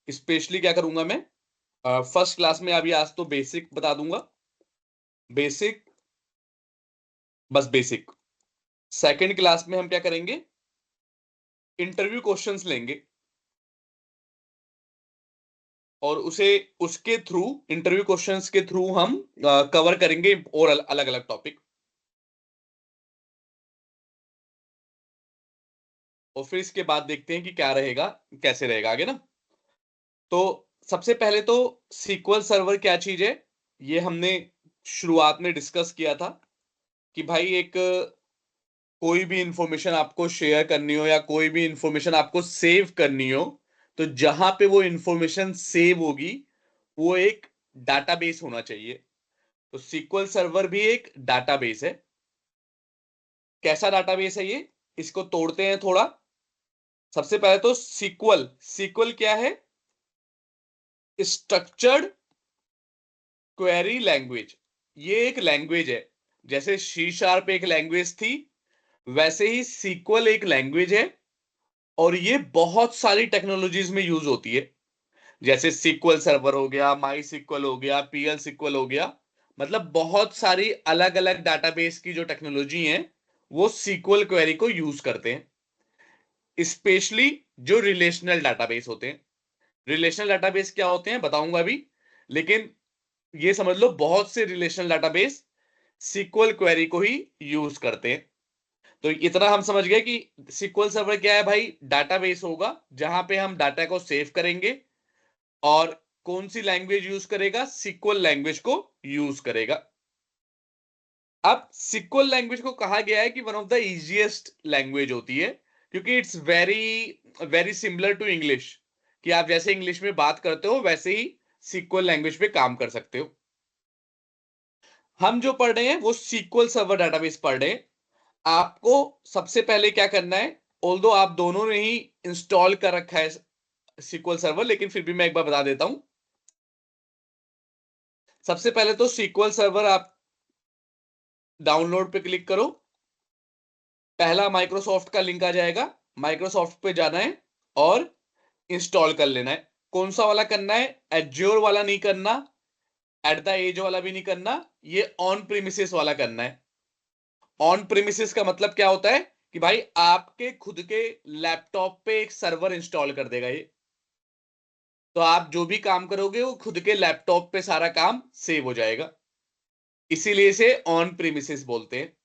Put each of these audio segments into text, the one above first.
Specially क्या करूंगा मैं, फर्स्ट क्लास में अभी आज तो बेसिक बता दूंगा, बेसिक, बस बेसिक। सेकंड क्लास में हम क्या करेंगे, इंटरव्यू क्वेश्चंस लेंगे और उसे उसके थ्रू, इंटरव्यू क्वेश्चंस के थ्रू हम कवर करेंगे और अलग अलग टॉपिक, और फिर इसके बाद देखते हैं कि क्या रहेगा, कैसे रहेगा आगे ना। तो सबसे पहले तो सीक्वल सर्वर क्या चीज है, ये हमने शुरुआत में डिस्कस किया था कि भाई एक कोई भी इंफॉर्मेशन आपको शेयर करनी हो या कोई भी इंफॉर्मेशन आपको सेव करनी हो, तो जहां पे वो इंफॉर्मेशन सेव होगी वो एक डाटाबेस होना चाहिए। तो सीक्वल सर्वर भी एक डाटाबेस है। कैसा डाटाबेस है ये, इसको तोड़ते हैं थोड़ा। सबसे पहले तो सीक्वल, सीक्वल क्या है, स्ट्रक्चर्ड क्वेरी लैंग्वेज। ये एक लैंग्वेज है, जैसे सी शार्प एक लैंग्वेज थी, वैसे ही सीक्वल एक लैंग्वेज है। और ये बहुत सारी टेक्नोलॉजीज में यूज होती है, जैसे सीक्वल सर्वर हो गया, माई सीक्वल हो गया, पीएल सीक्वल हो गया। मतलब बहुत सारी अलग अलग डाटाबेस की जो टेक्नोलॉजी है वो सीक्वल क्वेरी को यूज करते हैं, स्पेशली जो रिलेशनल डाटाबेस होते हैं। रिलेशनल डाटाबेस क्या होते हैं बताऊंगा अभी, लेकिन ये समझ लो बहुत से रिलेशनल डाटाबेस सीक्वल क्वेरी को ही यूज करते हैं। तो इतना हम समझ गए कि सीक्वल सर्वर क्या है भाई, डाटाबेस होगा जहां पे हम डाटा को सेव करेंगे, और कौन सी लैंग्वेज यूज करेगा, सीक्वल लैंग्वेज को यूज करेगा। अब सीक्वल लैंग्वेज को कहा गया है कि one of the easiest language होती है, क्योंकि it's very very similar to English, कि आप जैसे इंग्लिश में बात करते हो वैसे ही सीक्वल लैंग्वेज पे काम कर सकते हो। हम जो पढ़ रहे हैं वो सीक्वल सर्वर डाटाबेस पढ़ रहे हैं। आपको सबसे पहले क्या करना है, ऑल्दो आप दोनों ने ही इंस्टॉल कर रखा है सीक्वल सर्वर, लेकिन फिर भी मैं एक बार बता देता हूं। सबसे पहले तो सीक्वल सर्वर आप डाउनलोड पे क्लिक करो, पहला माइक्रोसॉफ्ट का लिंक आ जाएगा, माइक्रोसॉफ्ट पे जाना है और इंस्टॉल कर लेना है। कौन सा वाला करना है, एज्योर वाला नहीं करना, एट द एज वाला भी नहीं करना, ये ऑन प्रीमिसेस वाला करना है। ऑन प्रीमिसेस का मतलब क्या होता है कि भाई आपके खुद के लैपटॉप पे एक सर्वर इंस्टॉल कर देगा ये, तो आप जो भी काम करोगे वो खुद के लैपटॉप पे सारा काम सेव हो जाएगा, इसीलिए इसे ऑन प्रीमिसेस बोलते हैं।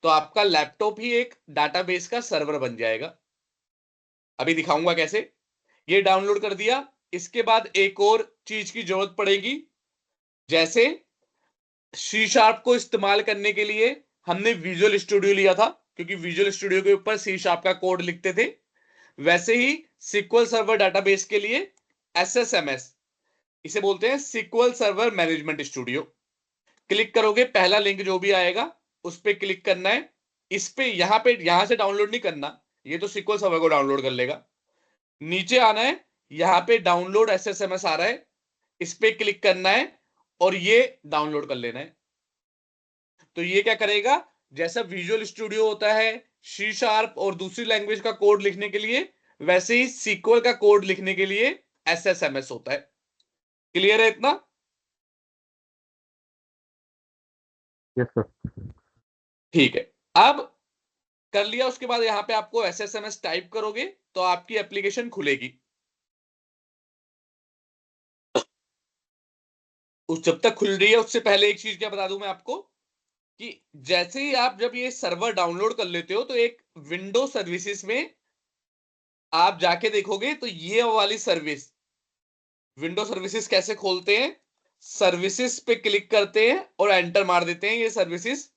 तो आपका लैपटॉप ही एक डाटाबेस का सर्वर बन जाएगा। अभी दिखाऊंगा कैसे। ये डाउनलोड कर दिया, इसके बाद एक और चीज की जरूरत पड़ेगी, जैसे सी शार्प को इस्तेमाल करने के लिए हमने विजुअल स्टूडियो लिया था, क्योंकि विजुअल स्टूडियो के ऊपर सी शार्प का कोड लिखते थे। वैसे ही सिक्वल सर्वर डाटाबेस के लिए एसएसएमएस, इसे बोलते हैं SQL server management studio. Click करोगे, पहला लिंक जो भी आएगा उस पर क्लिक करना है। इस पे यहां से डाउनलोड नहीं करना, ये तो सिक्वल सर्वर को डाउनलोड कर लेगा। नीचे आना है, यहां पे डाउनलोड एसएसएमएस आ रहा है, इस पे क्लिक करना है और ये डाउनलोड कर लेना है। तो ये क्या करेगा, जैसा विजुअल स्टूडियो होता है सी शार्प और दूसरी लैंग्वेज का कोड लिखने के लिए, वैसे ही सीक्वल का कोड लिखने के लिए एसएसएमएस होता है। क्लियर है इतना? Yes sir. ठीक है। अब कर लिया, उसके बाद यहां पे आपको एसएसएमएस टाइप करोगे तो आपकी एप्लीकेशन खुलेगी। उस जब तक खुल रही है उससे पहले एक चीज क्या बता दूं मैं आपको, कि जैसे ही आप जब ये सर्वर डाउनलोड कर लेते हो तो एक विंडो सर्विसेज में आप जाके देखोगे तो ये वाली सर्विस, विंडो सर्विसेज कैसे खोलते हैं, सर्विसेज पे क्लिक करते हैं और एंटर मार देते हैं ये सर्विसेज।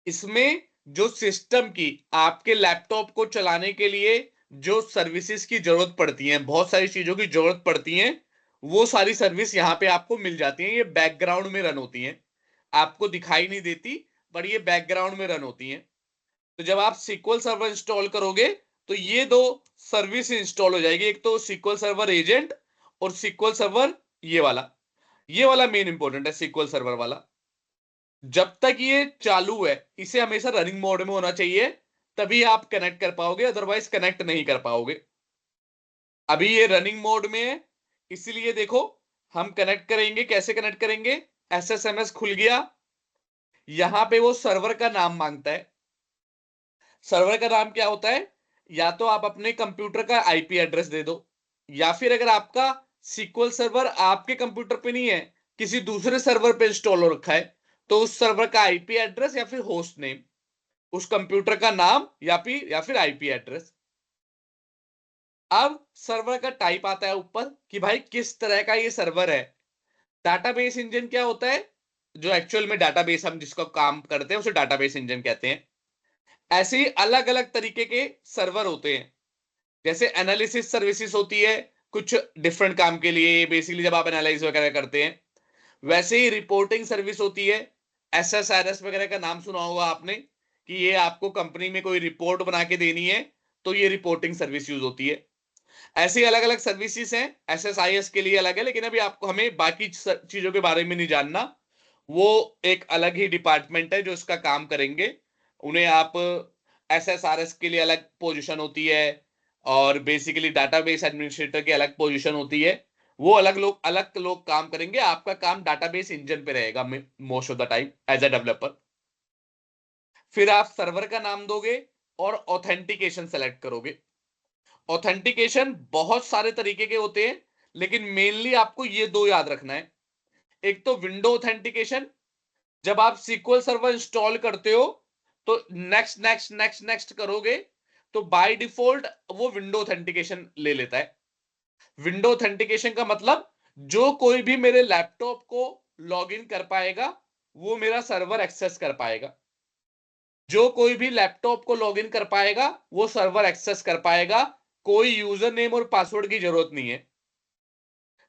इसमें जो सिस्टम की, आपके लैपटॉप को चलाने के लिए जो सर्विसेज की जरूरत पड़ती है, बहुत सारी चीजों की जरूरत पड़ती है, वो सारी सर्विस यहां पे आपको मिल जाती है। ये बैकग्राउंड में रन होती हैं, आपको दिखाई नहीं देती, पर ये बैकग्राउंड में रन होती हैं। तो जब आप सीक्वल सर्वर इंस्टॉल करोगे तो ये दो सर्विस इंस्टॉल हो जाएगी, एक तो सीक्वल सर्वर एजेंट और सीक्वल सर्वर, ये वाला मेन इंपॉर्टेंट है सीक्वल सर्वर वाला। जब तक ये चालू है इसे हमेशा रनिंग मोड में होना चाहिए, तभी आप कनेक्ट कर पाओगे, अदरवाइज कनेक्ट नहीं कर पाओगे। अभी ये रनिंग मोड में है, इसीलिए देखो हम कनेक्ट करेंगे। कैसे कनेक्ट करेंगे? SSMS खुल गया, यहां पे वो सर्वर का नाम मांगता है। सर्वर का नाम क्या होता है? या तो आप अपने कंप्यूटर का आईपी एड्रेस दे दो, या फिर अगर आपका सीक्वल सर्वर आपके कंप्यूटर पे नहीं है, किसी दूसरे सर्वर पे इंस्टॉल हो रखा है, तो उस सर्वर का आईपी एड्रेस या फिर होस्ट नेम, उस कंप्यूटर का नाम या फिर आईपी एड्रेस। अब सर्वर का टाइप आता है ऊपर कि भाई किस तरह का ये सर्वर है। डाटाबेस इंजन क्या होता है? जो एक्चुअल में डाटाबेस हम जिसको काम करते हैं उसे डाटाबेस इंजन कहते हैं। ऐसे ही अलग अलग तरीके के सर्वर होते हैं। जैसे एनालिसिस सर्विसेज होती है कुछ डिफरेंट काम के लिए, बेसिकली जब आप एनालाइज वगैरह करते हैं। वैसे ही रिपोर्टिंग सर्विस होती है। SSRS वगैरह का नाम सुना होगा आपने, कि ये आपको कंपनी में कोई रिपोर्ट बना के देनी है, तो ये रिपोर्टिंग सर्विस यूज होती है। ऐसे अलग अलग सर्विसेज हैं। SSIS के लिए अलग है, लेकिन अभी आपको हमें बाकी चीजों के बारे में नहीं जानना। वो एक अलग ही डिपार्टमेंट है जो इसका काम करेंगे। उन्हें आप SSRS के लिए अलग पोजीशन होती है, और बेसिकली डाटाबेस एडमिनिस्ट्रेटर की अलग पोजीशन होती है। वो अलग लोग काम करेंगे। आपका काम डाटाबेस इंजन पे रहेगा most of the time as a developer. फिर आप सर्वर का नाम दोगे और ऑथेंटिकेशन सेलेक्ट करोगे। ऑथेंटिकेशन बहुत सारे तरीके के होते हैं, लेकिन मेनली आपको ये दो याद रखना है। एक तो विंडो ऑथेंटिकेशन, जब आप सीक्वल सर्वर इंस्टॉल करते हो तो नेक्स्ट नेक्स्ट नेक्स्ट नेक्स्ट करोगे, तो बाय डिफॉल्ट वो विंडो ऑथेंटिकेशन ले लेता है। विंडो ऑथेंटिकेशन का मतलब, जो कोई भी मेरे लैपटॉप को लॉग इन कर पाएगा वो मेरा सर्वर एक्सेस कर पाएगा। जो कोई भी लैपटॉप को लॉगिन कर पाएगा वो सर्वर एक्सेस कर पाएगा। कोई यूजर नेम और पासवर्ड की जरूरत नहीं है।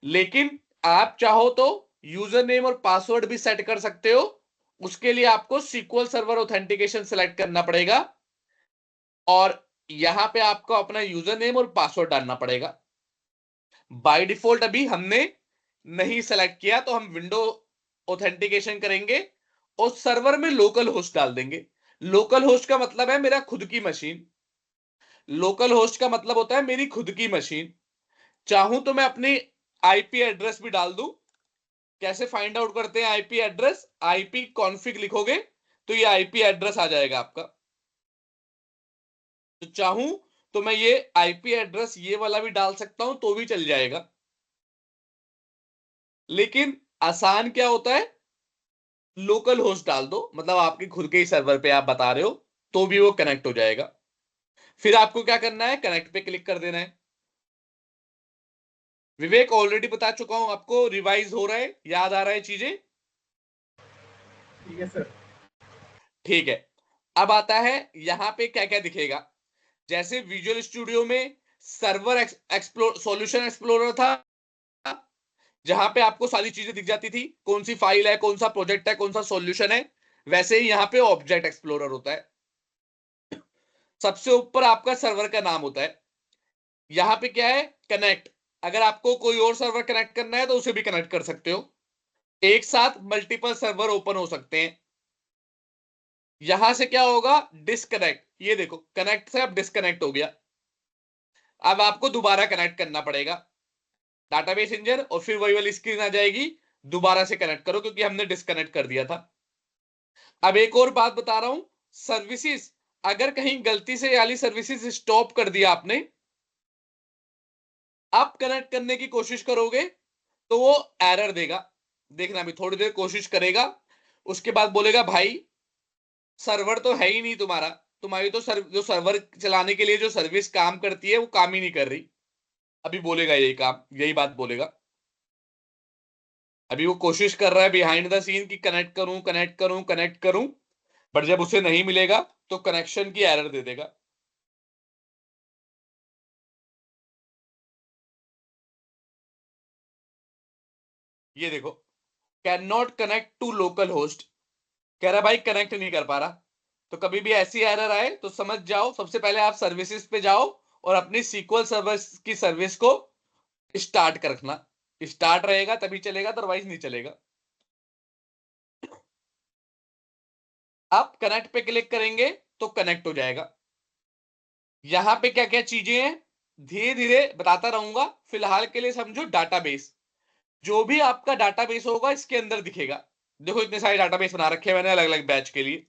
लेकिन आप चाहो तो यूजर नेम और पासवर्ड भी सेट कर सकते हो। उसके लिए आपको सीक्वल सर्वर ऑथेंटिकेशन सेलेक्ट करना पड़ेगा, और यहां पे आपको अपना यूजर नेम और पासवर्ड डालना पड़ेगा। बाय डिफॉल्ट अभी हमने नहीं सेलेक्ट किया, तो हम विंडो ऑथेंटिकेशन करेंगे और सर्वर में लोकल होस्ट डाल देंगे। लोकल होस्ट का मतलब है मेरा खुद की मशीन। लोकल होस्ट का मतलब होता है मेरी खुद की मशीन। चाहूं तो मैं अपनी आईपी एड्रेस भी डाल दूं। कैसे फाइंड आउट करते हैं आईपी एड्रेस? आईपी कॉन्फिग लिखोगे तो ये आईपी एड्रेस आ जाएगा आपका। तो चाहूं तो मैं ये आईपी एड्रेस ये वाला भी डाल सकता हूं तो भी चल जाएगा। लेकिन आसान क्या होता है, लोकल होस्ट डाल दो, मतलब आपके खुद के ही सर्वर पे आप बता रहे हो, तो भी वो कनेक्ट हो जाएगा। फिर आपको क्या करना है? कनेक्ट पे क्लिक कर देना है। विवेक ऑलरेडी बता चुका हूं आपको, रिवाइज हो रहा है, याद आ रहा है चीजें? ठीक है सर। ठीक है। अब आता है यहां पे क्या क्या दिखेगा। जैसे विजुअल स्टूडियो में सर्वर एक्सप्लोर सॉल्यूशन एक्सप्लोरर था, जहां पे आपको सारी चीजें दिख जाती थी, कौन सी फाइल है, कौन सा प्रोजेक्ट है, कौन सा सॉल्यूशन है। वैसे ही यहां पे ऑब्जेक्ट एक्सप्लोरर होता है। सबसे ऊपर आपका सर्वर का नाम होता है। यहां पे क्या है? कनेक्ट। अगर आपको कोई और सर्वर कनेक्ट करना है तो उसे भी कनेक्ट कर सकते हो। एक साथ मल्टीपल सर्वर ओपन हो सकते हैं। यहां से क्या होगा? डिस्कनेक्ट। ये देखो, कनेक्ट से अब डिस्कनेक्ट हो गया। अब आपको दोबारा कनेक्ट करना पड़ेगा डाटाबेस इंजन, और फिर वही वाली स्क्रीन आ जाएगी, दोबारा से कनेक्ट करो क्योंकि हमने डिस्कनेक्ट कर दिया था। अब एक और बात बता रहा हूं, सर्विसेज, अगर कहीं गलती से वाली सर्विसेज स्टॉप कर दिया आपने, आप कनेक्ट करने की कोशिश करोगे तो वो एरर देगा। देखना, अभी थोड़ी देर कोशिश करेगा, उसके बाद बोलेगा भाई सर्वर तो है ही नहीं तुम्हारा, तुम्हारी तो जो सर्वर चलाने के लिए जो सर्विस काम करती है वो काम ही नहीं कर रही। अभी बोलेगा यही बात बोलेगा। अभी वो कोशिश कर रहा है बिहाइंड द सीन कि कनेक्ट करूं कनेक्ट करूं कनेक्ट करूं, बट जब उसे नहीं मिलेगा तो कनेक्शन की एरर दे देगा। ये देखो, can not connect to local host, कह रहा भाई कनेक्ट नहीं कर पा रहा। तो कभी भी ऐसी एरर आए तो समझ जाओ, सबसे पहले आप सर्विसेज पे जाओ और अपनी सीक्वल सर्विस की सर्विस को स्टार्ट कर रखना। स्टार्ट रहेगा तभी चलेगा, अदरवाइज नहीं चलेगा। आप कनेक्ट पे क्लिक करेंगे तो कनेक्ट हो जाएगा। यहां पे क्या क्या चीजें हैं? धीरे धीरे बताता रहूंगा। फिलहाल के लिए समझो डाटाबेस, जो भी आपका डाटाबेस होगा इसके अंदर दिखेगा। देखो इतने सारे डाटाबेस बना रखे हैं मैंने अलग अलग बैच के लिए,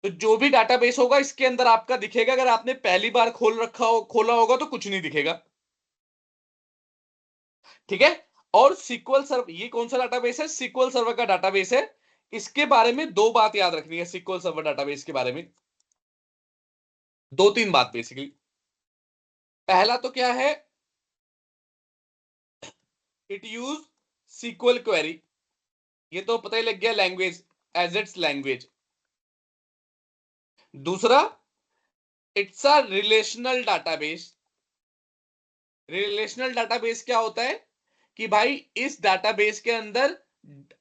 तो जो भी डाटाबेस होगा इसके अंदर आपका दिखेगा। अगर आपने पहली बार खोला होगा तो कुछ नहीं दिखेगा, ठीक है। और सीक्वल सर्वर, ये कौन सा डाटाबेस है? सीक्वल सर्वर का डाटाबेस है। इसके बारे में दो बात याद रखनी है सीक्वल सर्वर डाटाबेस के बारे में, दो तीन बात बेसिकली। पहला तो क्या है, इट यूज सीक्वल क्वेरी, ये तो पता ही लग गया, लैंग्वेज एज इट्स लैंग्वेज। दूसरा, it's a relational database. Relational database क्या होता है कि भाई इस डाटाबेस के अंदर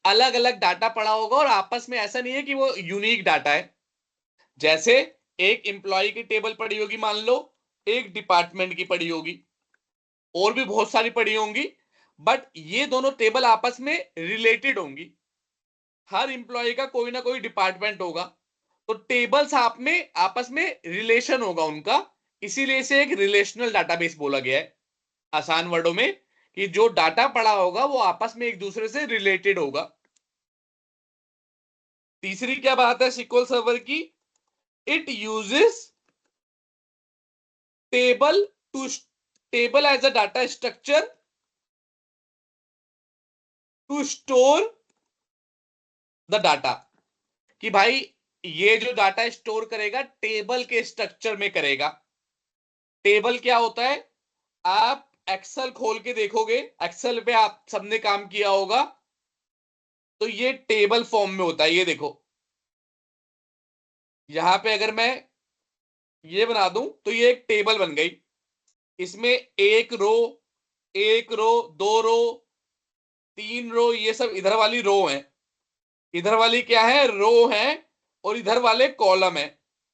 अलग अलग डाटा पड़ा होगा और आपस में ऐसा नहीं है कि वो यूनिक डाटा है। जैसे एक एम्प्लॉय की टेबल पड़ी होगी मान लो, एक डिपार्टमेंट की पड़ी होगी, और भी बहुत सारी पड़ी होंगी, बट ये दोनों टेबल आपस में रिलेटेड होंगी। हर एम्प्लॉय का कोई ना कोई डिपार्टमेंट होगा, तो टेबल्स आप में आपस में रिलेशन होगा उनका, इसीलिए इसे एक रिलेशनल डाटाबेस बोला गया है। आसान वर्डों में, कि जो डाटा पड़ा होगा वो आपस में एक दूसरे से रिलेटेड होगा। तीसरी क्या बात है सीक्वल सर्वर की, it uses table to table as a data structure to store the data. कि भाई ये जो डाटा स्टोर करेगा टेबल के स्ट्रक्चर में करेगा। टेबल क्या होता है, आप एक्सेल खोल के देखोगे, एक्सेल पे आप सबने काम किया होगा, तो ये टेबल फॉर्म में होता है। ये देखो यहां पे अगर मैं ये बना दूं तो ये एक टेबल बन गई। इसमें एक रो, दो रो, तीन रो, ये सब इधर वाली रो है, इधर वाली क्या है, रो है, और इधर वाले कॉलम है।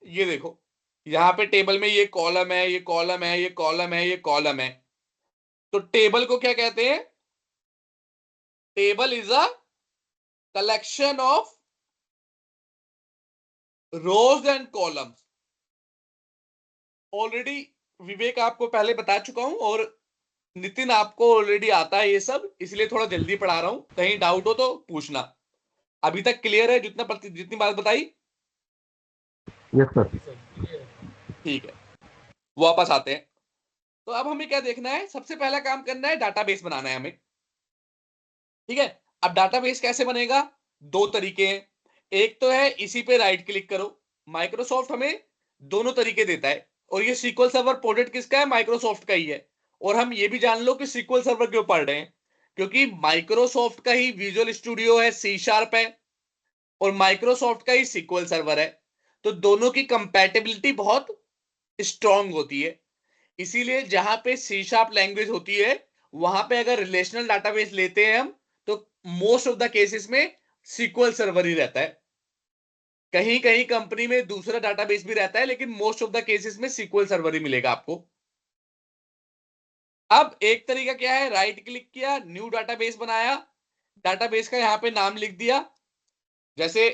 ये देखो यहां पे टेबल में ये कॉलम है, ये कॉलम है, ये कॉलम है, ये कॉलम है। तो टेबल को क्या कहते हैं, table is a collection of rows and columns. Already Vivek आपको पहले बता चुका हूं, और नितिन आपको ऑलरेडी आता है ये सब, इसलिए थोड़ा जल्दी पढ़ा रहा हूं, कहीं डाउट हो तो पूछना। अभी तक क्लियर है जितनी बात बताई? Yes sir. ठीक है, वापस आते हैं। तो अब हमें क्या देखना है, सबसे पहला काम करना है डाटाबेस बनाना है हमें, ठीक है। अब डाटाबेस कैसे बनेगा, दो तरीके हैं। एक तो है इसी पे राइट क्लिक करो, माइक्रोसॉफ्ट हमें दोनों तरीके देता है, और ये सीक्वल सर्वर प्रोजेक्ट किसका है, माइक्रोसॉफ्ट का ही है। और हम ये भी जान लो कि सीक्वल सर्वर क्यों पढ़ रहे हैं, क्योंकि माइक्रोसॉफ्ट का ही विजुअल स्टूडियो है, सी शार्प है, और माइक्रोसॉफ्ट का ही सीक्वल सर्वर है, तो दोनों की कंपैटिबिलिटी बहुत स्ट्रांग होती है। इसीलिए जहां पे सी शार्प लैंग्वेज होती है, वहां पे अगर रिलेशनल डाटाबेस लेते हैं हम, तो मोस्ट ऑफ द केसेस में सीक्वल सर्वर ही रहता है। कहीं कहीं कंपनी में दूसरा डाटाबेस भी रहता है, लेकिन मोस्ट ऑफ द केसेस में सीक्वल सर्वर ही मिलेगा आपको। अब एक तरीका क्या है, राइट क्लिक किया, न्यू डाटाबेस बनाया, डाटाबेस का यहां पे नाम लिख दिया, जैसे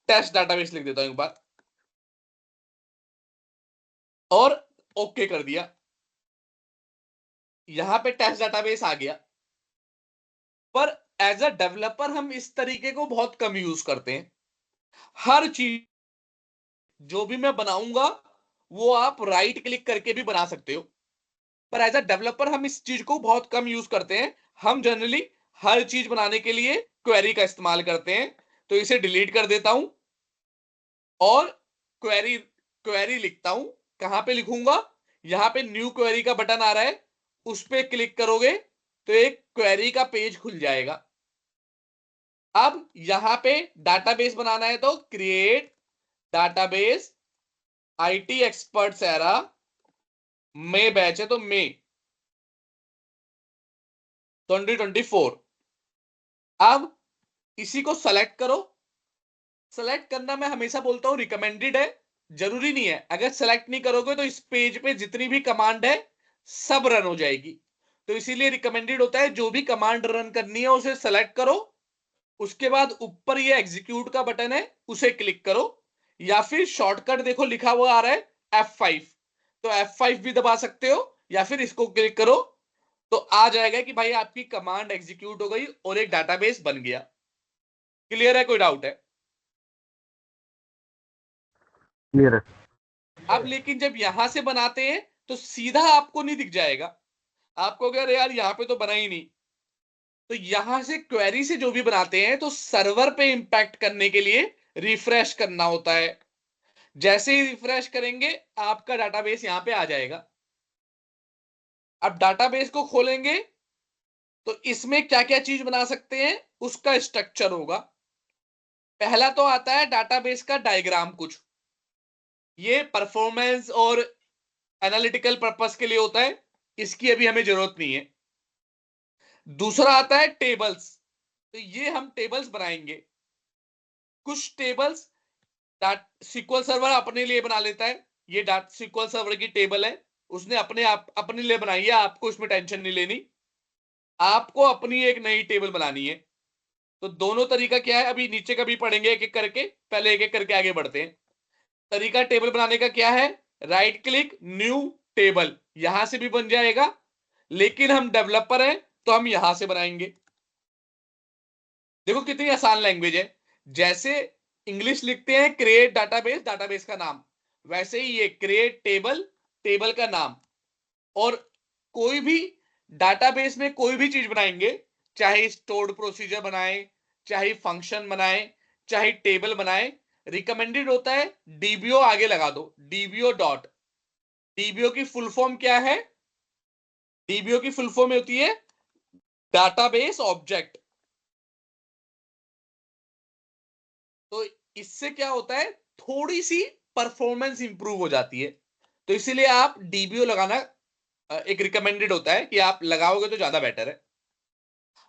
टेस्ट डाटाबेस लिख देता हूं एक बार, और ओके कर दिया। यहां पे टेस्ट डाटाबेस आ गया। पर एज अ डेवलपर हम इस तरीके को बहुत कम यूज करते हैं। हर चीज जो भी मैं बनाऊंगा वो आप राइट क्लिक करके भी बना सकते हो, पर एज अ डेवलपर हम इस चीज को बहुत कम यूज करते हैं। हम जनरली हर चीज बनाने के लिए क्वेरी का इस्तेमाल करते हैं। तो इसे डिलीट कर देता हूं, और क्वेरी क्वेरी लिखता हूं। कहां पे लिखूंगा, यहां पे न्यू क्वेरी का बटन आ रहा है, उस पर क्लिक करोगे तो एक क्वेरी का पेज खुल जाएगा। अब यहां पे डाटाबेस बनाना है तो create database IT experts era में बैच है, तो मई 2024। अब इसी को सेलेक्ट करो। सेलेक्ट करना मैं हमेशा बोलता हूं रिकमेंडेड है, जरूरी नहीं है। अगर सेलेक्ट नहीं करोगे तो इस पेज पे जितनी भी कमांड है सब रन हो जाएगी, तो इसीलिए रिकमेंडेड होता है जो भी कमांड रन करनी है उसे सेलेक्ट करो। उसके बाद ऊपर ये एग्जीक्यूट का बटन है, उसे क्लिक करो, या फिर शॉर्टकट देखो लिखा हुआ आ रहा है F5, तो F5 भी दबा सकते हो या फिर इसको क्लिक करो तो आ जाएगा कि भाई आपकी कमांड एग्जीक्यूट हो गई और एक डाटाबेस बन गया। क्लियर है? कोई डाउट है? क्लियर है। अब लेकिन जब यहां से बनाते हैं तो सीधा आपको नहीं दिख जाएगा, आपको कह रहे यार यहां पे तो बना ही नहीं। तो यहां से क्वेरी से जो भी बनाते हैं तो सर्वर पे इंपैक्ट करने के लिए रिफ्रेश करना होता है। जैसे ही रिफ्रेश करेंगे आपका डाटाबेस यहां पे आ जाएगा। अब डाटाबेस को खोलेंगे तो इसमें क्या क्या चीज बना सकते हैं उसका स्ट्रक्चर होगा। पहला तो आता है डाटाबेस का डायग्राम, कुछ ये परफॉर्मेंस और एनालिटिकल पर्पस के लिए होता है, इसकी अभी हमें जरूरत नहीं है। दूसरा आता है टेबल्स, तो ये हम टेबल्स बनाएंगे। कुछ टेबल्स SQL सर्वर अपने लिए बना लेता है, ये SQL सर्वर की टेबल है, उसने अपने आप अपने लिए बनाई है, आपको इसमें टेंशन नहीं लेनी। आपको अपनी एक नई टेबल बनानी है। तो दोनों तरीका क्या है अभी नीचे का भी पढ़ेंगे एक एक करके, पहले एक एक करके आगे बढ़ते हैं। तरीका टेबल बनाने का क्या है, राइट क्लिक न्यू टेबल, यहां से भी बन जाएगा, लेकिन हम डेवलपर हैं तो हम यहां से बनाएंगे। देखो कितनी आसान लैंग्वेज है, जैसे इंग्लिश लिखते हैं क्रिएट डाटाबेस, डाटाबेस का नाम, वैसे ही ये क्रिएट टेबल, टेबल का नाम। और कोई भी डाटाबेस में कोई भी चीज बनाएंगे, चाहे स्टोर्ड प्रोसीजर बनाए, चाहे फंक्शन बनाए, चाहे टेबल बनाए, रिकमेंडेड होता है डीबीओ आगे लगा दो, डीबीओ डॉट। डीबीओ की फुल फॉर्म क्या है, डीबीओ की फुल फॉर्म होती है डाटाबेस ऑब्जेक्ट। तो इससे क्या होता है, थोड़ी सी परफॉर्मेंस इंप्रूव हो जाती है। तो इसीलिए आप डीबीओ लगाना एक रिकमेंडेड होता है कि आप लगाओगे तो ज्यादा बेटर है।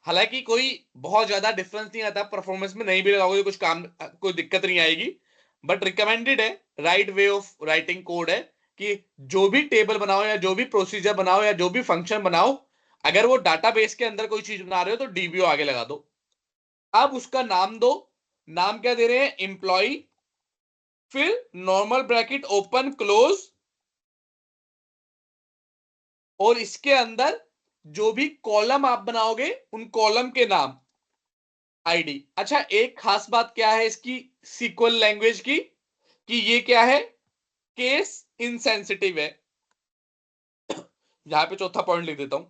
हालांकि कोई बहुत ज्यादा डिफरेंस नहीं आता परफॉर्मेंस में, नहीं भी लगाओगे कुछ काम कोई दिक्कत नहीं आएगी, बट रिकमेंडेड है, right way of writing code है कि जो भी टेबल बनाओ या जो भी प्रोसीजर बनाओ या जो भी फंक्शन बनाओ, अगर वो डाटाबेस के अंदर कोई चीज बना रहे हो तो डीबीओ आगे लगा दो। अब उसका नाम दो, नाम क्या दे रहे हैं, एम्प्लॉय, फिर नॉर्मल ब्रैकेट ओपन क्लोज, और इसके अंदर जो भी कॉलम आप बनाओगे उन कॉलम के नाम, आईडी। अच्छा एक खास बात क्या है इसकी सीक्वल लैंग्वेज की, कि ये क्या है, केस इनसेंसिटिव है। यहां पे चौथा पॉइंट लिख देता हूं,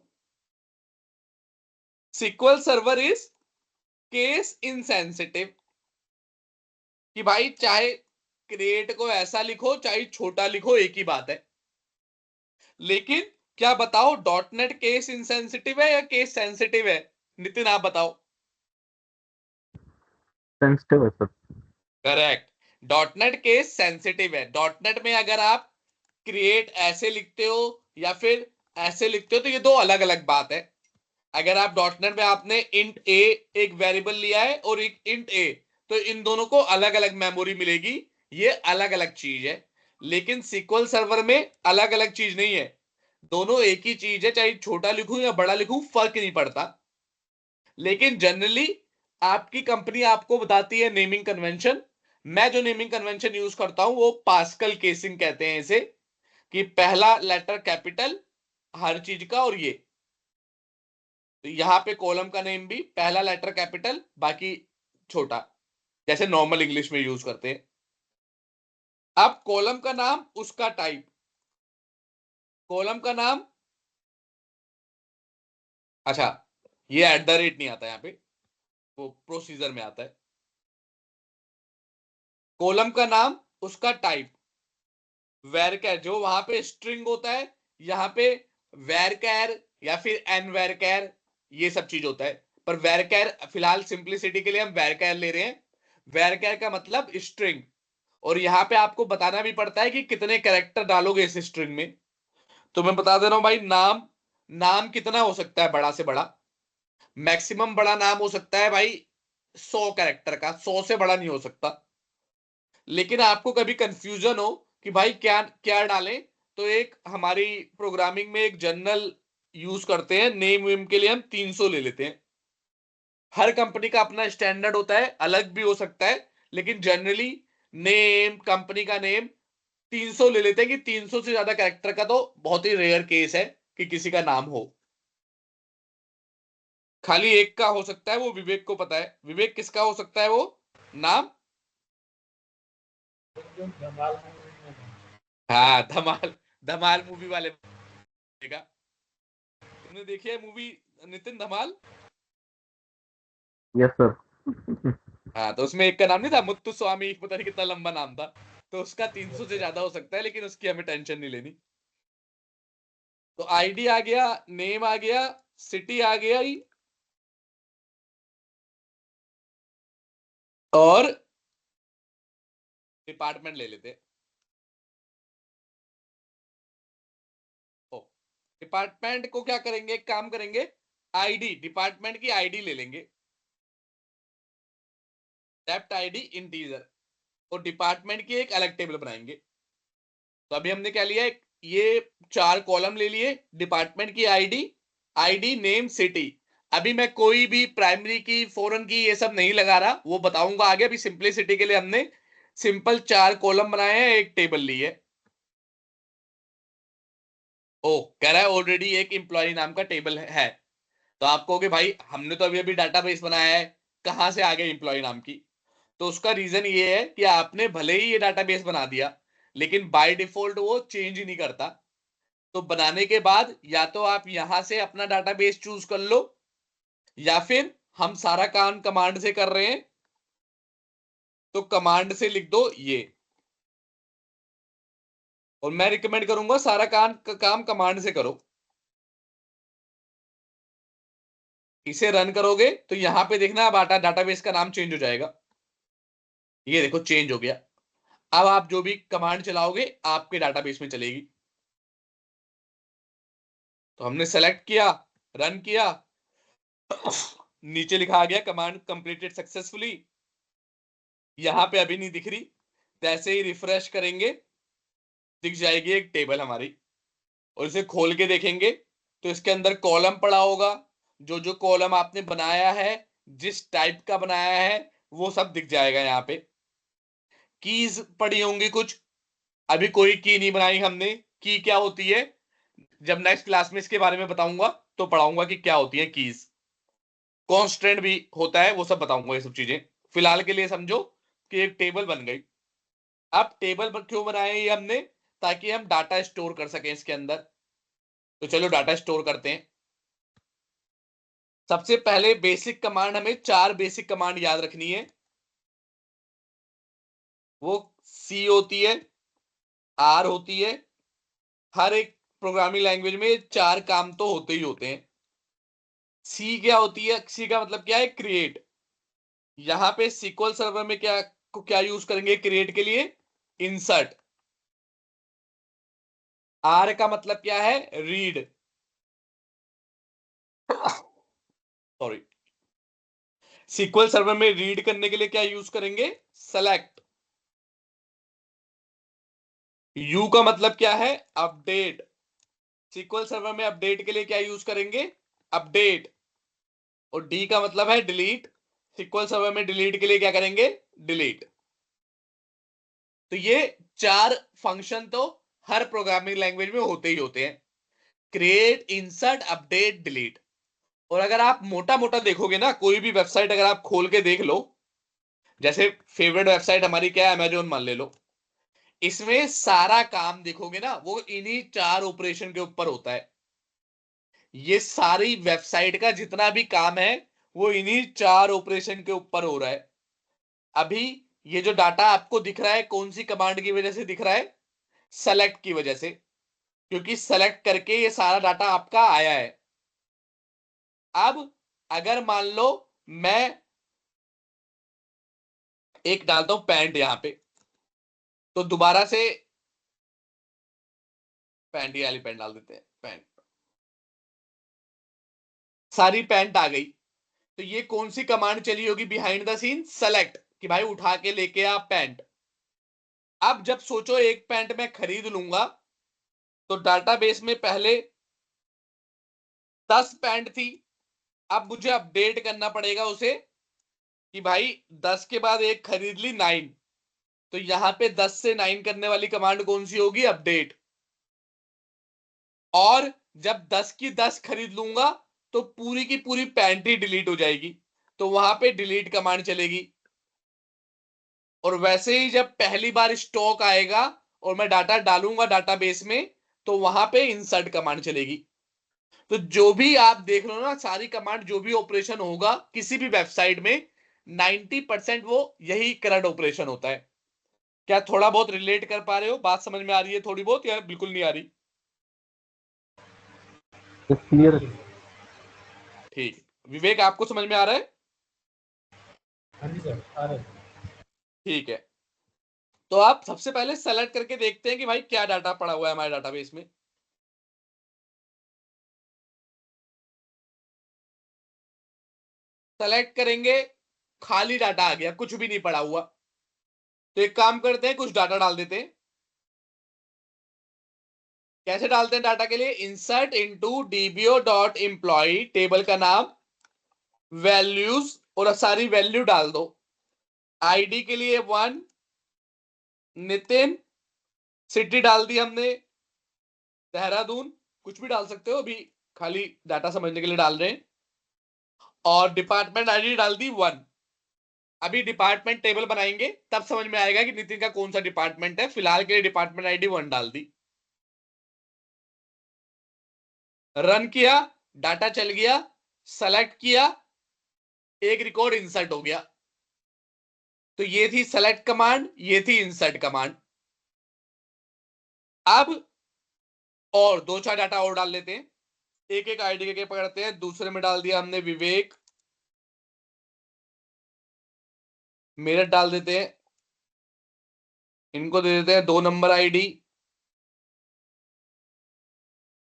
SQL server is case insensitive, कि भाई चाहे क्रिएट को ऐसा लिखो चाहे छोटा लिखो एक ही बात है। लेकिन क्या बताओ, डॉट नेट केस इनसेंसिटिव है या केस सेंसिटिव है? नितिन आप बताओ। सेंसिटिव है sir. Correct, dot net case sensitive है। डॉट नेट में अगर आप क्रिएट ऐसे लिखते हो या फिर ऐसे लिखते हो तो ये दो अलग अलग बात है। अगर आप डॉट नेट में आपने इंट ए एक वेरिएबल लिया है और एक इंट ए, तो इन दोनों को अलग अलग मेमोरी मिलेगी, ये अलग अलग चीज है। लेकिन सीक्वल सर्वर में अलग अलग चीज नहीं है, दोनों एक ही चीज है, चाहे छोटा लिखूं या बड़ा लिखूं फर्क नहीं पड़ता। लेकिन जनरली आपकी कंपनी आपको बताती है नेमिंग कन्वेंशन। मैं जो नेमिंग कन्वेंशन यूज करता हूं वो पास्कल केसिंग कहते हैं इसे, कि पहला लेटर कैपिटल हर चीज का, और ये तो यहां पे कॉलम का नेम भी पहला लेटर कैपिटल बाकी छोटा, जैसे नॉर्मल इंग्लिश में यूज करते हैं। अब कॉलम का नाम, उसका टाइप, कॉलम का नाम, अच्छा ये एट द रेट नहीं आता यहाँ पे, वो प्रोसीजर में आता है। कॉलम का नाम, उसका टाइप, वैरकैर जो वहां पे स्ट्रिंग होता है, यहाँ पे वैरकैर या फिर एन वैरकैर, ये सब चीज होता है। पर वैरकैर फिलहाल सिंप्लिसिटी के लिए हम वैरकैर ले रहे हैं। वैरकैर का मतलब स्ट्रिंग, और यहाँ पे आपको बताना भी पड़ता है कि कितने कैरेक्टर डालोगे इस स्ट्रिंग में। तो मैं बता दे रहा हूं भाई, नाम, नाम कितना हो सकता है बड़ा से बड़ा, मैक्सिमम बड़ा नाम हो सकता है भाई 100 कैरेक्टर का, 100 से बड़ा नहीं हो सकता। लेकिन आपको कभी कंफ्यूजन हो कि भाई क्या क्या डालें, तो एक हमारी प्रोग्रामिंग में एक जनरल यूज करते हैं, नेम वेम के लिए हम 300 ले लेते हैं। हर कंपनी का अपना स्टैंडर्ड होता है, अलग भी हो सकता है, लेकिन जनरली नेम, कंपनी का नेम 300 ले लेते हैं कि 300 से ज्यादा कैरेक्टर का तो बहुत ही रेयर केस है कि किसी का नाम हो। खाली एक का हो सकता है, वो विवेक को पता है। विवेक किसका हो सकता है वो नाम? हाँ, धमाल। धमाल मूवी वाले का। तुमने देखी है movie Nitin, Dhamaal? Yes sir. हाँ, तो उसमें एक का नाम नहीं था मुत्तु स्वामी, पता नहीं कितना लंबा नाम था। तो उसका 300 से ज्यादा हो सकता है, लेकिन उसकी हमें टेंशन नहीं लेनी। तो आईडी आ गया, नेम आ गया, सिटी आ गया ही, और डिपार्टमेंट ले लेते। ओ, डिपार्टमेंट को क्या करेंगे, एक काम करेंगे, आईडी, डिपार्टमेंट की आईडी ले लेंगे, डेप्ट आईडी इंटीजर, और डिपार्टमेंट की एक अलग टेबल बनाएंगे। तो अभी हमने क्या लिया, ये 4 कॉलम ले लिए, डिपार्टमेंट की आईडी, आईडी नेम सिटी। अभी मैं कोई भी प्राइमरी की फॉरेन की ये सब नहीं लगा रहा, वो बताऊंगा आगे। अभी सिंपलिसिटी के लिए हमने सिंपल 4 कॉलम बनाए हैं, एक टेबल ली है। ओ, कह रहा है ऑलरेडी एक एम्प्लॉय नाम का टेबल है। तो आप कहोगे भाई हमने तो अभी अभी डाटाबेस बनाया है, कहां से आ गए एम्प्लॉय नाम की? तो उसका रीजन ये है कि आपने भले ही ये डाटाबेस बना दिया, लेकिन बाय डिफॉल्ट वो चेंज ही नहीं करता। तो बनाने के बाद या तो आप यहां से अपना डाटाबेस चूज कर लो, या फिर हम सारा काम कमांड से कर रहे हैं, तो कमांड से लिख दो ये। और मैं रिकमेंड करूंगा सारा काम कमांड से करो। इसे रन करोगे तो यहां पे देखना, अब डाटाबेस का नाम चेंज हो जाएगा। ये देखो चेंज हो गया। अब आप जो भी कमांड चलाओगे आपके डाटाबेस में चलेगी। तो हमने सेलेक्ट किया, रन किया, नीचे लिखा आ गया कमांड कंप्लीटेड सक्सेसफुली। यहां पे अभी नहीं दिख रही, जैसे ही रिफ्रेश करेंगे दिख जाएगी एक टेबल हमारी। और इसे खोल के देखेंगे तो इसके अंदर कॉलम पड़ा होगा। जो जो कॉलम आपने बनाया है, जिस टाइप का बनाया है, वो सब दिख जाएगा यहाँ पे। कीज पड़ी होंगी कुछ, अभी कोई की नहीं बनाई हमने। की क्या होती है, जब नेक्स्ट क्लास में इसके बारे में बताऊंगा तो पढ़ाऊंगा कि क्या होती है कीज। कॉन्स्टेंट भी होता है, वो सब बताऊंगा ये सब चीजें। फिलहाल के लिए समझो कि एक टेबल बन गई। अब टेबल पर क्यों बनाए ये हमने, ताकि हम डाटा स्टोर कर सकें इसके अंदर। तो चलो डाटा स्टोर करते हैं। सबसे पहले बेसिक कमांड, हमें 4 बेसिक कमांड याद रखनी है। वो सी होती है, आर होती है। हर एक प्रोग्रामिंग लैंग्वेज में 4 काम तो होते ही होते हैं। सी क्या होती है, सी का मतलब क्या है, क्रिएट। यहां पे सीक्वल सर्वर में क्या यूज करेंगे क्रिएट के लिए, इंसर्ट। आर का मतलब क्या है, रीड। सॉरी। सीक्वल सर्वर में रीड करने के लिए क्या यूज करेंगे, सेलेक्ट। यू का मतलब क्या है, अपडेट। सीक्वल सर्वर में अपडेट के लिए क्या यूज करेंगे, अपडेट। और डी का मतलब है डिलीट। सीक्वल सर्वर में डिलीट के लिए क्या करेंगे, डिलीट। तो ये 4 फंक्शन तो हर प्रोग्रामिंग लैंग्वेज में होते ही होते हैं, क्रिएट, इंसर्ट, अपडेट, डिलीट। और अगर आप मोटा मोटा देखोगे ना, कोई भी वेबसाइट अगर आप खोल के देख लो, जैसे फेवरेट वेबसाइट हमारी क्या है, अमेजोन मान ले लो, इसमें सारा काम देखोगे ना वो इन्हीं 4 ऑपरेशन के ऊपर होता है। ये सारी वेबसाइट का जितना भी काम है वो इन्हीं 4 ऑपरेशन के ऊपर हो रहा है। अभी ये जो डाटा आपको दिख रहा है कौन सी कमांड की वजह से दिख रहा है, सेलेक्ट की वजह से, क्योंकि सेलेक्ट करके ये सारा डाटा आपका आया है। अब अगर मान लो मैं एक डालता हूं पैंट यहां पे, तो दोबारा से पैंट, ये वाली पैंट डाल देते हैं, पैंट। सारी पैंट आ गई। तो ये कौन सी कमांड चली होगी बिहाइंड द सीन, सेलेक्ट, कि भाई उठा के लेके आ पैंट। अब जब सोचो एक पैंट मैं खरीद लूंगा, तो डाटाबेस में पहले 10 पैंट थी। अब मुझे अपडेट करना पड़ेगा उसे कि भाई 10 के बाद एक खरीद ली, 9। तो यहां पे 10 से 9 करने वाली कमांड कौन सी होगी? अपडेट। और जब 10 की 10 खरीद लूंगा तो पूरी की पूरी पेंट्री डिलीट हो जाएगी, तो वहां पे डिलीट कमांड चलेगी। और वैसे ही जब पहली बार स्टॉक आएगा और मैं डाटा डालूंगा डाटाबेस में, तो वहां पे इंसर्ट कमांड चलेगी। तो जो भी आप देख लो ना, सारी कमांड जो भी ऑपरेशन होगा किसी भी वेबसाइट में, 90% वो यही करंट ऑपरेशन होता है। क्या थोड़ा बहुत रिलेट कर पा रहे हो? बात समझ में आ रही है थोड़ी बहुत या बिल्कुल नहीं आ रही? क्लियर है। ठीक। विवेक, आपको समझ में आ रहा है? हाँ जी सर, आ रहे हैं। ठीक है। तो आप सबसे पहले सेलेक्ट करके देखते हैं कि भाई क्या डाटा पड़ा हुआ है हमारे डाटाबेस में। सेलेक्ट करेंगे, खाली डाटा आ गया, कुछ भी नहीं पड़ा हुआ। तो एक काम करते हैं, कुछ डाटा डाल देते हैं। कैसे डालते हैं डाटा के लिए? Insert into DBO dot employee, table का नाम, वैल्यूज, और सारी वैल्यू डाल दो। आईडी के लिए 1, नितिन, सिटी डाल दी हमने, देहरादून, कुछ भी डाल सकते हो, अभी खाली डाटा समझने के लिए डाल रहे हैं। और डिपार्टमेंट आईडी डाल दी 1। अभी डिपार्टमेंट टेबल बनाएंगे तब समझ में आएगा कि नितिन का कौन सा डिपार्टमेंट है। फिलहाल के लिए डिपार्टमेंट आईडी 1 डाल दी। रन किया, डाटा चल गया, सेलेक्ट किया, एक रिकॉर्ड इंसर्ट हो गया। तो ये थी सेलेक्ट कमांड, ये थी इंसर्ट कमांड। अब और 2-4 डाटा और डाल लेते हैं। एक एक आईडी के पकड़ते हैं। दूसरे में डाल दिया हमने विवेक, मेरठ डाल देते हैं, इनको दे देते हैं 2 नंबर आईडी।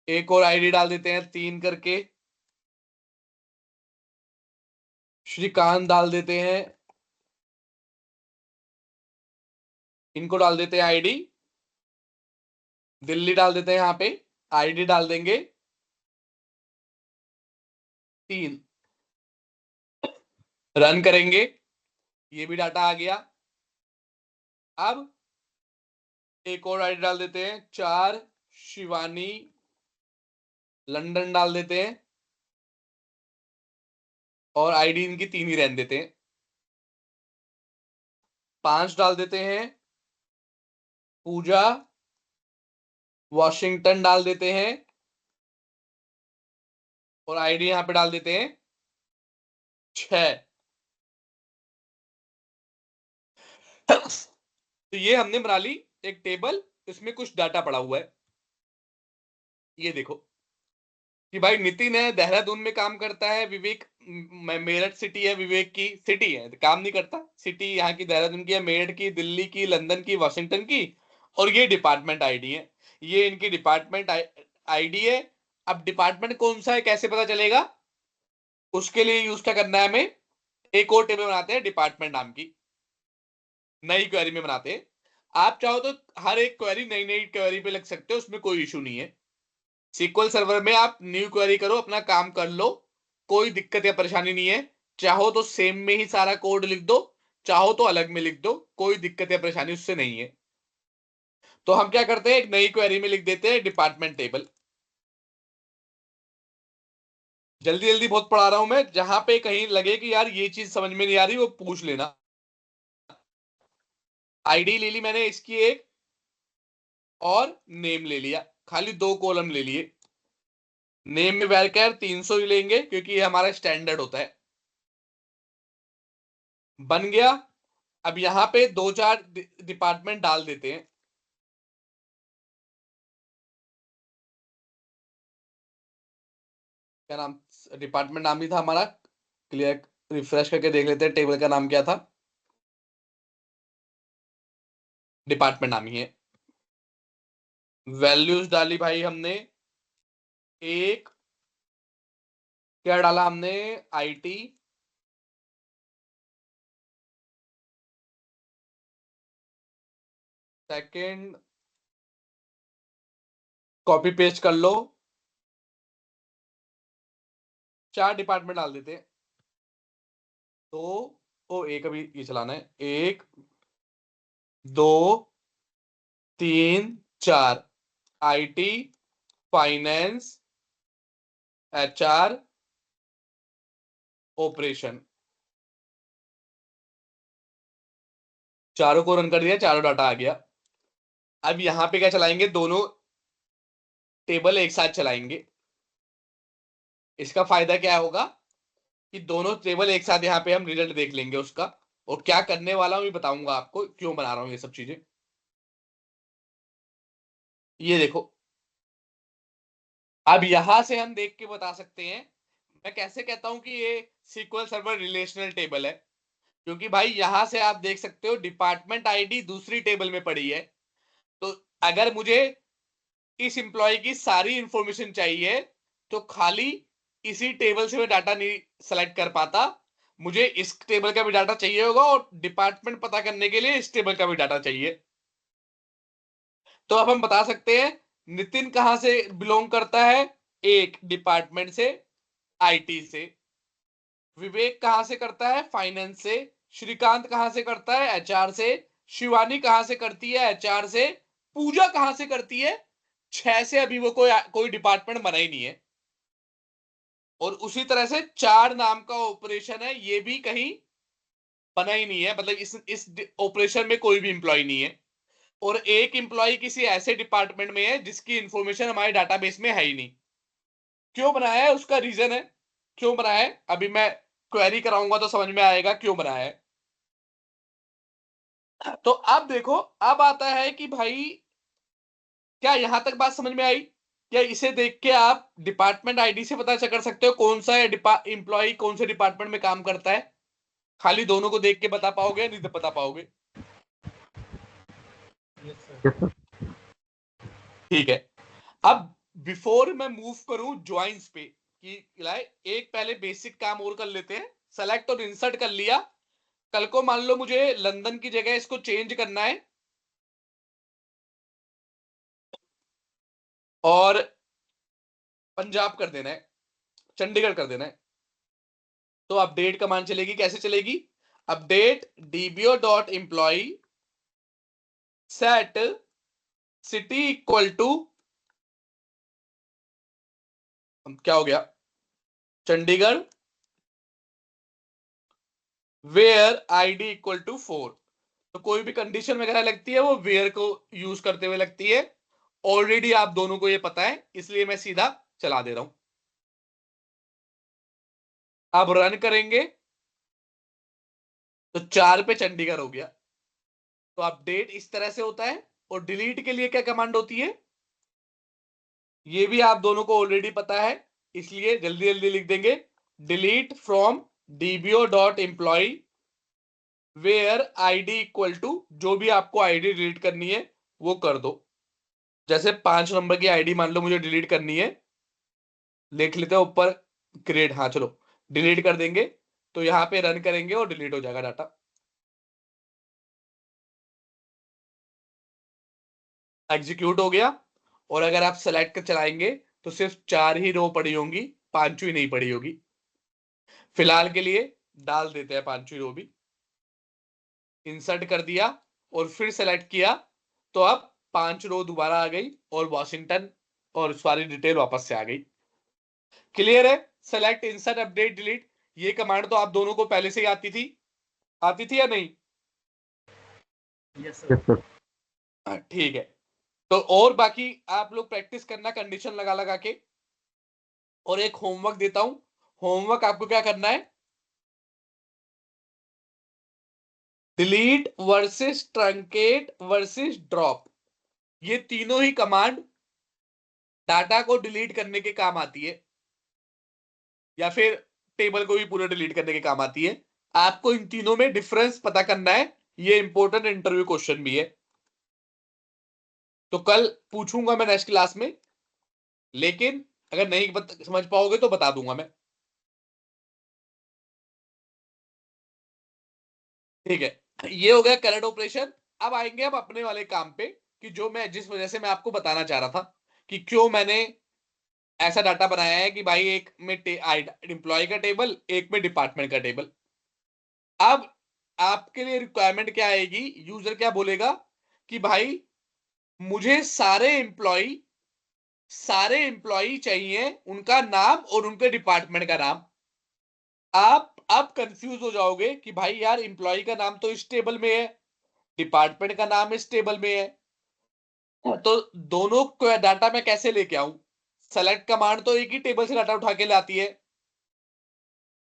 एक और आईडी डाल देते हैं 3 करके, श्रीकांत डाल देते हैं, इनको डाल देते हैं आईडी। दिल्ली डाल देते हैं, यहां पे आईडी डाल देंगे 3। रन करेंगे, ये भी डाटा आ गया। अब एक और आईडी डाल देते हैं 4, शिवानी, लंदन डाल देते हैं, और आईडी इनकी 3 ही रहने देते हैं। 5 डाल देते हैं पूजा, वॉशिंगटन डाल देते हैं, और आईडी यहां पे डाल देते हैं 6। तो ये हमने बना ली एक टेबल, इसमें कुछ डाटा पड़ा हुआ है। ये देखो कि भाई नितिन है, देहरादून में काम करता है, विवेक मेरठ सिटी है, विवेक की सिटी है, काम नहीं करता, सिटी यहाँ की देहरादून की है, मेरठ की, दिल्ली की, लंदन की, वाशिंगटन की। और ये डिपार्टमेंट आईडी है, ये इनकी डिपार्टमेंट आईडी है। अब डिपार्टमेंट कौन सा है कैसे पता चलेगा? उसके लिए यूज क्या करना है हमें? एक और टेबल बनाते हैं डिपार्टमेंट नाम की, नई क्वेरी में बनाते हैं। आप चाहो तो हर एक क्वेरी नई नई क्वेरी पे लग सकते हो, उसमें कोई इशू नहीं है। सीक्वल सर्वर में आप न्यू क्वेरी करो, अपना काम कर लो, कोई दिक्कत या परेशानी नहीं है। चाहो तो सेम में ही सारा कोड लिख दो, चाहो तो अलग में लिख दो, कोई दिक्कत या परेशानी उससे नहीं है। तो हम क्या करते हैं, एक नई क्वेरी में लिख देते हैं डिपार्टमेंट टेबल। जल्दी जल्दी बहुत पढ़ा रहा हूं मैं, जहां पे कहीं लगे कि यार ये चीज समझ में नहीं आ रही वो पूछ लेना। आईडी ले ली मैंने इसकी एक, और नेम ले लिया, खाली 2 कॉलम ले लिए। नेम में वैरकर 300 ही लेंगे क्योंकि ये हमारा स्टैंडर्ड होता है। बन गया। अब यहां पे 2-4 डिपार्टमेंट डाल देते हैं। क्या नाम, डिपार्टमेंट नाम ही था हमारा, क्लियर, रिफ्रेश करके देख लेते हैं टेबल का नाम क्या था। डिपार्टमेंट नाम ही है। वैल्यूज डाली भाई हमने एक, क्या डाला हमने, आईटी। सेकंड, कॉपी पेस्ट कर लो, 4 डिपार्टमेंट डाल देते हैं। तो ओ एक अभी ये चलाना है, 1 2 3 4 IT, फाइनेंस, HR, ऑपरेशन, चारों को रन कर दिया, चारों डाटा आ गया। अब यहां पे क्या चलाएंगे, दोनों टेबल एक साथ चलाएंगे। इसका फायदा क्या होगा कि दोनों टेबल एक साथ यहाँ पे हम रिजल्ट देख लेंगे उसका, और क्या करने वाला हूं ये बताऊंगा आपको, क्यों बना रहा हूं ये सब चीजें। ये देखो, अब यहां से हम देख के बता सकते हैं। मैं कैसे कहता हूं कि ये सीक्वल सर्वर रिलेशनल टेबल है, क्योंकि भाई यहां से आप देख सकते हो डिपार्टमेंट आईडी दूसरी टेबल में पड़ी है। तो अगर मुझे इस एम्प्लॉय की सारी इंफॉर्मेशन चाहिए तो खाली इसी टेबल से मैं डाटा नहीं सेलेक्ट कर पाता, मुझे इस टेबल का भी डाटा चाहिए होगा और डिपार्टमेंट पता करने के लिए इस टेबल का भी डाटा चाहिए। तो अब हम बता सकते हैं नितिन कहां से बिलोंग करता है, एक डिपार्टमेंट से, आईटी से। विवेक कहां से करता है, फाइनेंस से। श्रीकांत कहां से करता है, एचआर से। शिवानी कहां से करती है, एचआर से। पूजा कहां से करती है, 6 से अभी वो कोई डिपार्टमेंट बना ही नहीं है। और उसी तरह से 4 नाम का ऑपरेशन है, ये भी कहीं बना ही नहीं है, मतलब इस ऑपरेशन में कोई भी इंप्लॉय नहीं है। और एक इंप्लॉय किसी ऐसे डिपार्टमेंट में है जिसकी इंफॉर्मेशन हमारे डाटाबेस में है ही नहीं। क्यों बनाया है, उसका रीजन है क्यों बनाया है, अभी मैं क्वेरी कराऊंगा तो समझ में आएगा क्यों बनाया है। तो अब देखो, अब आता है कि भाई क्या यहां तक बात समझ में आई? क्या इसे देख के आप डिपार्टमेंट आईडी से पता कर सकते हो कौन सा एम्प्लॉय कौन से डिपार्टमेंट में काम करता है? खाली दोनों को देख के बता पाओगे, नहीं तो बता पाओगे? Yes sir. Yes sir. ठीक है। अब बिफोर मैं मूव करूं ज्वाइंस पे, कि लाए एक पहले बेसिक काम और कर लेते हैं। सेलेक्ट और इंसर्ट कर लिया। कल को मान लो मुझे लंदन की जगह इसको चेंज करना है और पंजाब कर देना है, चंडीगढ़ कर देना है, तो अपडेट कमांड चलेगी। कैसे चलेगी? Update dbo.employee set city equal to, क्या हो गया, Chandigarh, where ID equal to 4। तो कोई भी कंडीशन वगैरह लगती है वो वेयर को यूज करते हुए लगती है। ऑलरेडी आप दोनों को ये पता है, इसलिए मैं सीधा चला दे रहा हूं। अब रन करेंगे तो 4 पे चंडीगढ़ हो गया। तो अपडेट इस तरह से होता है। और डिलीट के लिए क्या कमांड होती है, ये भी आप दोनों को ऑलरेडी पता है, इसलिए जल्दी जल्दी लिख देंगे। Delete from dbo.employee where ID equal to, जो भी आपको आईडी डिलीट करनी है वो कर दो। जैसे 5 नंबर की आईडी मान लो मुझे डिलीट करनी है, देख लेते हैं ऊपर क्रिएट, हाँ चलो डिलीट कर देंगे। तो यहां पे रन करेंगे और डिलीट हो जाएगा डाटा। एग्जीक्यूट हो गया। और अगर आप सेलेक्ट कर चलाएंगे तो सिर्फ 4 ही रो पड़ी होंगी, 5वीं नहीं पड़ी होगी। फिलहाल के लिए डाल देते हैं 5वीं रो भी। इंसर्ट कर दिया और फिर सेलेक्ट किया, तो अब 5 रो दोबारा आ गई और वॉशिंगटन और सारी डिटेल वापस से आ गई। क्लियर है? सेलेक्ट, इंसर्ट, अपडेट, डिलीट, ये कमांड तो आप दोनों को पहले से ही आती थी या नहीं? Yes yes sir. सर। हाँ, ठीक है। तो और बाकी आप लोग प्रैक्टिस करना कंडीशन लगा लगा के। और एक होमवर्क देता हूं, होमवर्क आपको क्या करना है, delete versus truncate versus drop, ये तीनों ही कमांड डाटा को डिलीट करने के काम आती है, या फिर टेबल को भी पूरा डिलीट करने के काम आती है। आपको इन तीनों में डिफरेंस पता करना है, ये इंपॉर्टेंट इंटरव्यू क्वेश्चन भी है। तो कल पूछूंगा मैं नेक्स्ट क्लास में, लेकिन अगर नहीं समझ पाओगे तो बता दूंगा मैं। ठीक है, ये हो गया करंट ऑपरेशन। अब आएंगे हम अपने वाले काम पे, कि जो मैं जिस वजह से मैं आपको बताना चाह रहा था कि क्यों मैंने ऐसा डाटा बनाया है कि भाई एक में एम्प्लॉय का टेबल, एक में डिपार्टमेंट का टेबल। अब आपके लिए रिक्वायरमेंट क्या आएगी, यूजर क्या बोलेगा कि भाई मुझे सारे एम्प्लॉय चाहिए, उनका नाम और उनके डिपार्टमेंट का नाम। आप अब कंफ्यूज हो जाओगे कि भाई यार एम्प्लॉय का नाम तो इस टेबल में है, डिपार्टमेंट का नाम इस टेबल में है, तो दोनों को डाटा मैं कैसे लेके आऊं? सेलेक्ट कमांड तो एक ही टेबल से डाटा उठा के लाती है।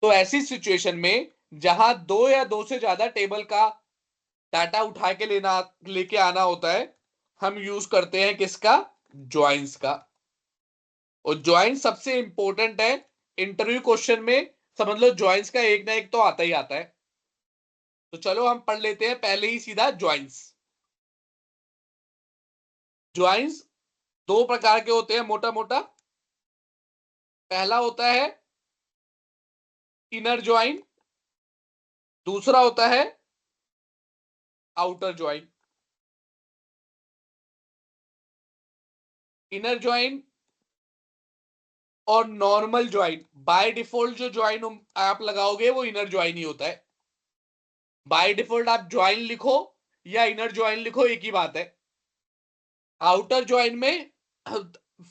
तो ऐसी सिचुएशन में जहां दो या दो से ज्यादा टेबल का डाटा उठा के लेके आना होता है, हम यूज करते हैं किसका? ज्वाइंस का। और ज्वाइन सबसे इंपॉर्टेंट है इंटरव्यू क्वेश्चन में, समझ लो ज्वाइंस का एक ना एक तो आता ही आता है। तो चलो हम पढ़ लेते हैं पहले ही सीधा ज्वाइंस। ज्वाइंस दो प्रकार के होते हैं मोटा मोटा। पहला होता है इनर ज्वाइन, दूसरा होता है आउटर ज्वाइन। इनर ज्वाइन और नॉर्मल ज्वाइन, बाय डिफॉल्ट जो ज्वाइन आप लगाओगे वो इनर ज्वाइन ही होता है। बाय डिफॉल्ट आप ज्वाइन लिखो या इनर ज्वाइन लिखो, एक ही बात है। आउटर ज्वाइन में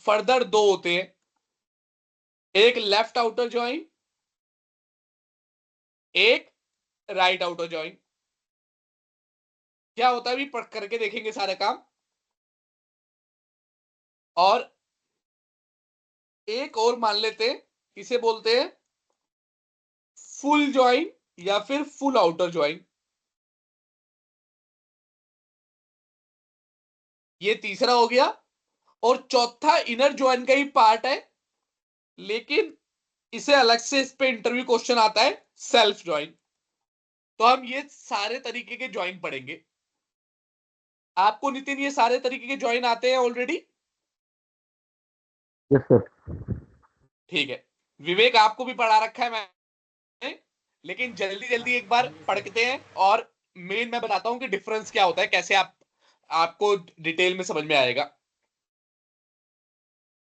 फर्दर दो होते हैं, एक लेफ्ट आउटर ज्वाइन, एक राइट आउटर ज्वाइन। क्या होता है भी पढ़ करके देखेंगे सारे काम। और एक और मान लेते हैं, इसे बोलते हैं फुल ज्वाइन या फिर फुल आउटर ज्वाइन। ये तीसरा हो गया। और चौथा इनर ज्वाइन का ही पार्ट है, लेकिन इसे अलग से इस पे इंटरव्यू क्वेश्चन आता है, सेल्फ ज्वाइन। तो हम ये सारे तरीके के ज्वाइन पढ़ेंगे। आपको नितिन ये सारे तरीके के ज्वाइन आते हैं ऑलरेडी? Yes sir. ठीक है। विवेक आपको भी पढ़ा रखा है मैंने, लेकिन जल्दी जल्दी एक बार पढ़ते हैं और मेन मैं बताता हूं कि डिफरेंस क्या होता है, कैसे आपको डिटेल में समझ में आएगा।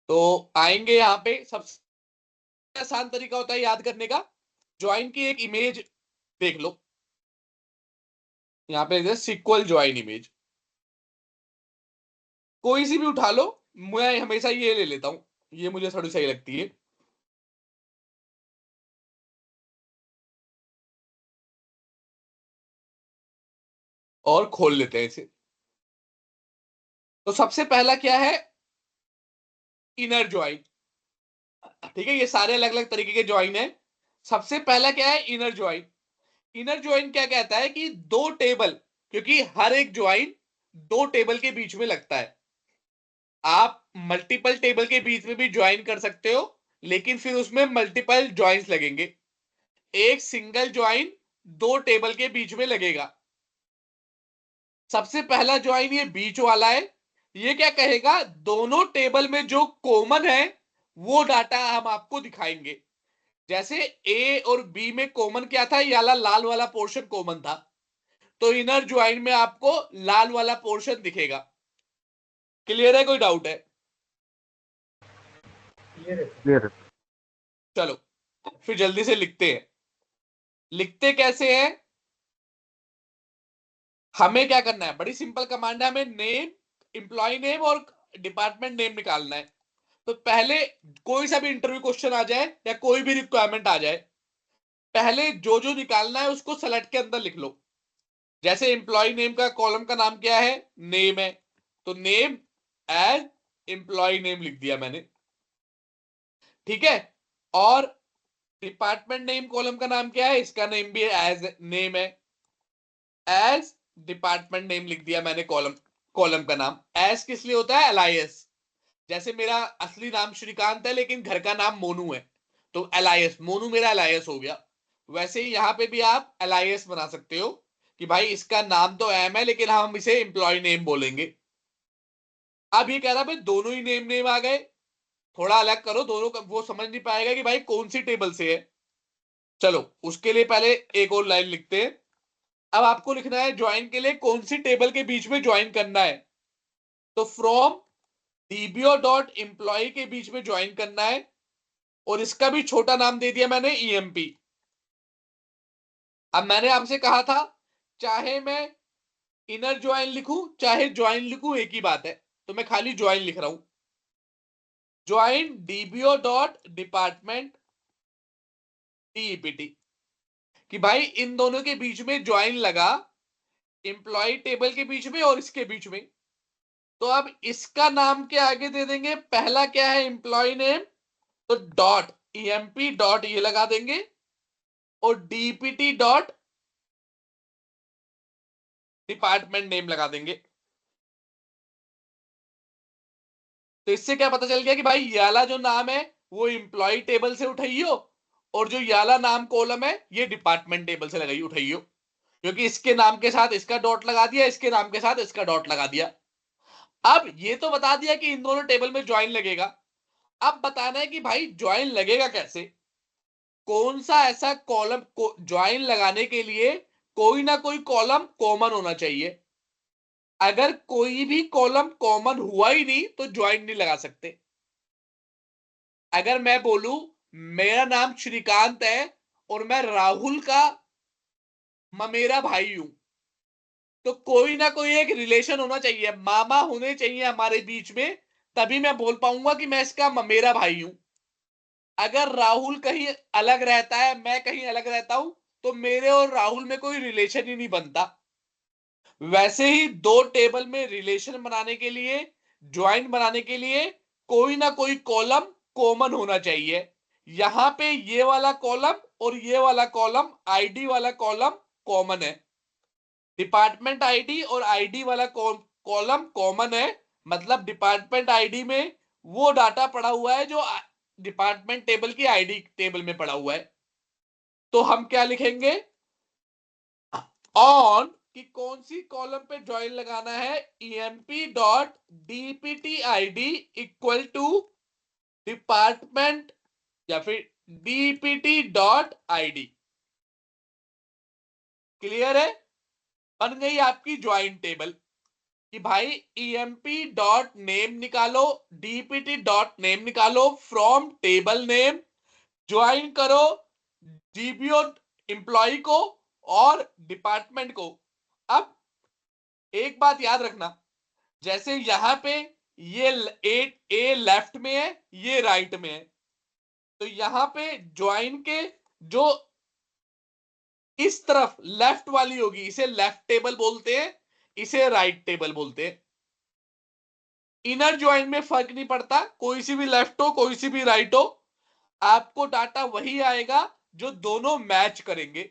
तो आएंगे यहां पे, सबसे आसान तरीका होता है याद करने का, ज्वाइन की एक इमेज देख लो। यहां पे सिक्वल ज्वाइन इमेज कोई सी भी उठा लो, मैं हमेशा ये ले लेता हूं, ये मुझे थोड़ी सही लगती है। और खोल लेते हैं इसे। तो सबसे पहला क्या है? Inner join. ठीक है, ये सारे अलग अलग तरीके के ज्वाइन है। सबसे पहला क्या है? Inner join. इनर ज्वाइन क्या कहता है कि दो टेबल, क्योंकि हर एक ज्वाइन दो टेबल के बीच में लगता है। आप मल्टीपल टेबल के बीच में भी ज्वाइन कर सकते हो, लेकिन फिर उसमें मल्टीपल ज्वाइंस लगेंगे। एक सिंगल ज्वाइन दो टेबल के बीच में लगेगा। सबसे पहला ज्वाइन ये बीच वाला है। ये क्या कहेगा? दोनों टेबल में जो कॉमन है वो डाटा हम आपको दिखाएंगे। जैसे ए और बी में कॉमन क्या था? ये लाल वाला पोर्शन कॉमन था, तो इनर ज्वाइन में आपको लाल वाला पोर्शन दिखेगा। क्लियर है? कोई डाउट है? क्लियर है सर। क्लियर है। चलो फिर जल्दी से लिखते हैं। लिखते कैसे हैं? हमें क्या करना है? बड़ी सिंपल कमांड है, हमें नेम, एम्प्लॉय नेम और डिपार्टमेंट नेम निकालना है। तो पहले कोई सा भी इंटरव्यू क्वेश्चन आ जाए या कोई भी रिक्वायरमेंट आ जाए, पहले जो जो निकालना है उसको सेलेक्ट के अंदर लिख लो। जैसे एम्प्लॉय नेम का कॉलम का नाम क्या है? नेम है, तो नेम एज एम्प्लॉय नेम लिख दिया मैंने। ठीक है। और डिपार्टमेंट नेम कॉलम का नाम क्या है? इसका नेम भी एज नेम है, एज डिपार्टमेंट नेम लिख दिया मैंने। कॉलम कॉलम का नाम एज किस लिए होता है? एलआईएस। जैसे मेरा असली नाम श्रीकांत है लेकिन घर का नाम मोनू है, तो एलआईएस, मोनू मेरा एलआईएस हो गया। वैसे ही यहां पे भी आप एलआईएस बना सकते हो कि भाई इसका नाम तो एम है लेकिन हम इसे एम्प्लॉय नेम बोलेंगे। अब ये कह रहा भाई दोनों ही नेम नेम आ गए, थोड़ा अलग करो दोनों का, वो समझ नहीं पाएगा कि भाई कौन सी टेबल से है। चलो उसके लिए पहले एक और लाइन लिखते हैं। अब आपको लिखना है ज्वाइन के लिए कौन सी टेबल के बीच में ज्वाइन करना है। तो फ्रॉम डीबीओ डॉट एम्प्लॉय के बीच में ज्वाइन करना है, और इसका भी छोटा नाम दे दिया मैंने ईएमपी। अब मैंने आपसे कहा था चाहे मैं इनर ज्वाइन लिखूं चाहे ज्वाइन लिखूं, एक ही बात है, तो मैं खाली ज्वाइन लिख रहा हूं। ज्वाइन डीबीओ डॉट डिपार्टमेंट डीईपीटी, कि भाई इन दोनों के बीच में ज्वाइन लगा, एम्प्लॉय टेबल के बीच में और इसके बीच में। तो अब इसका नाम के आगे दे देंगे, पहला क्या है, एम्प्लॉय नेम, तो डॉट ईएमपी डॉट ये लगा देंगे, और डीपीटी डॉट डिपार्टमेंट नेम लगा देंगे। तो इससे क्या पता चल गया कि भाई ये वाला जो नाम है वो एम्प्लॉय टेबल से उठाइयो, और जो ये वाला नाम कॉलम है ये डिपार्टमेंट टेबल से लगाई उठाइयो, क्योंकि इसके नाम के साथ इसका डॉट लगा दिया, इसके नाम के साथ इसका डॉट लगा दिया। अब ये तो बता दिया कि इन दोनों टेबल में ज्वाइन लगेगा। अब बताना है कि भाई ज्वाइन लगेगा कैसे, कौन सा ऐसा कॉलम को ज्वाइन लगाने के लिए कोई ना कोई कॉलम कॉमन होना चाहिए। अगर कोई भी कॉलम कॉमन हुआ ही नहीं तो ज्वाइन नहीं लगा सकते। अगर मैं बोलूं मेरा नाम श्रीकांत है और मैं राहुल का ममेरा भाई हूं, तो कोई ना कोई एक रिलेशन होना चाहिए, मामा होने चाहिए हमारे बीच में, तभी मैं बोल पाऊंगा कि मैं इसका ममेरा भाई हूं। अगर राहुल कहीं अलग रहता है, मैं कहीं अलग रहता हूं, तो मेरे और राहुल में कोई रिलेशन ही नहीं बनता। वैसे ही दो टेबल में रिलेशन बनाने के लिए, ज्वाइन बनाने के लिए कोई ना कोई कॉलम कॉमन होना चाहिए। यहां पे ये वाला कॉलम और ये वाला कॉलम, आईडी वाला कॉलम कॉमन है, डिपार्टमेंट आईडी और आईडी वाला कॉलम कॉमन है, मतलब डिपार्टमेंट आईडी में वो डाटा पड़ा हुआ है जो डिपार्टमेंट टेबल की आईडी टेबल में पड़ा हुआ है। तो हम क्या लिखेंगे, ऑन कि कौन सी कॉलम पे ज्वाइन लगाना है, EMP dot DPT ID equal to department या फिर डीपीटी डॉट आईडी। क्लियर है, बन गई आपकी ज्वाइन टेबल कि भाई ईएमपी डॉट नेम निकालो, डीपीटी डॉट नेम निकालो फ्रॉम टेबल नेम, ज्वाइन करो डीबीओ एम्प्लॉय को और डिपार्टमेंट को। अब एक बात याद रखना, जैसे यहां पे ये ए लेफ्ट में है, ये राइट में है, तो यहां पे ज्वाइन के जो इस तरफ लेफ्ट वाली होगी इसे लेफ्ट टेबल बोलते हैं, इसे राइट टेबल बोलते हैं। इनर ज्वाइन में फर्क नहीं पड़ता, कोई सी भी लेफ्ट हो कोई सी भी राइट हो, आपको डाटा वही आएगा जो दोनों मैच करेंगे।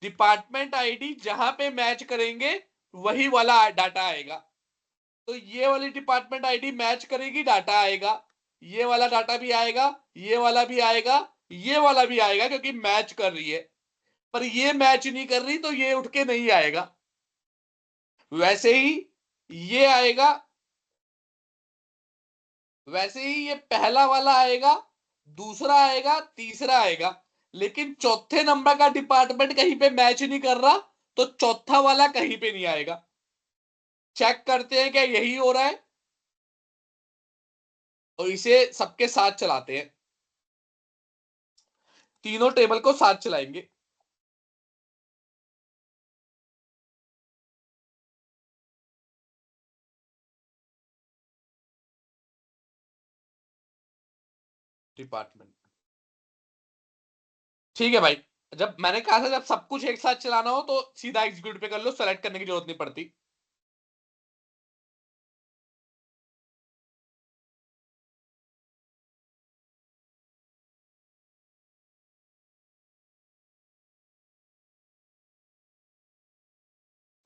डिपार्टमेंट आईडी जहां पे मैच करेंगे वही वाला डाटा आएगा। तो ये वाली डिपार्टमेंट आईडी मैच करेगी, डाटा आएगा, ये वाला डाटा भी आएगा, ये वाला भी आएगा, ये वाला भी आएगा, क्योंकि मैच कर रही है। पर ये मैच नहीं कर रही तो ये उठ के नहीं आएगा। वैसे ही ये आएगा, वैसे ही ये पहला वाला आएगा, दूसरा आएगा, तीसरा आएगा, लेकिन चौथे नंबर का डिपार्टमेंट कहीं पे मैच नहीं कर रहा, तो चौथा वाला कहीं पे नहीं आएगा। चेक करते हैं क्या यही हो रहा है, और इसे सबके साथ चलाते हैं, तीनों टेबल को साथ चलाएंगे। डिपार्टमेंट, ठीक है भाई। जब मैंने कहा था जब सब कुछ एक साथ चलाना हो तो सीधा एग्जीक्यूट पे कर लो, सेलेक्ट करने की जरूरत नहीं पड़ती।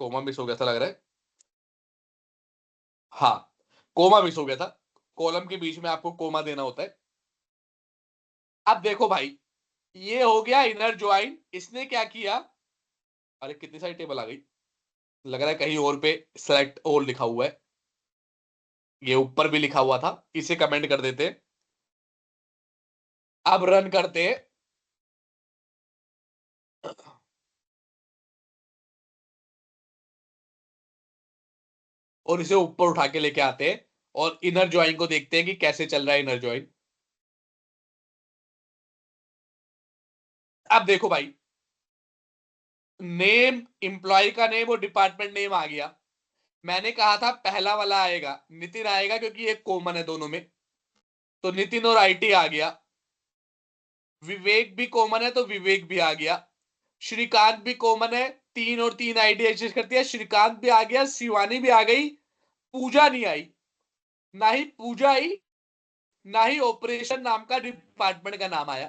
कोमा मिस हो गया था लग रहा है, हाँ कोमा मिस हो गया था, कॉलम के बीच में आपको कोमा देना होता है। अब देखो भाई, ये हो गया इनर ज्वाइन, इसने क्या किया, अरे कितनी सारी टेबल आ गई, लग रहा है कहीं और पे सेलेक्ट ऑल लिखा हुआ है, ये ऊपर भी लिखा हुआ था, इसे कमेंट कर देते हैं। अब रन करते हैं, और इसे ऊपर उठा के लेके आते हैं और इनर ज्वाइन को देखते हैं कि कैसे चल रहा है इनर ज्वाइन। अब देखो भाई, नेम, एम्प्लॉय का नेम और डिपार्टमेंट नेम आ गया। मैंने कहा था पहला वाला आएगा, नितिन आएगा, क्योंकि ये कॉमन है दोनों में, तो नितिन और आईटी आ गया। विवेक भी कॉमन है तो विवेक भी आ गया। श्रीकांत भी कॉमन है, 3 और 3 आईडी एग्जिस्ट करती है, श्रीकांत भी आ गया, शिवानी भी आ गई। पूजा नहीं आई, ना ही पूजा आई, ना ही ऑपरेशन नाम का डिपार्टमेंट का नाम आया।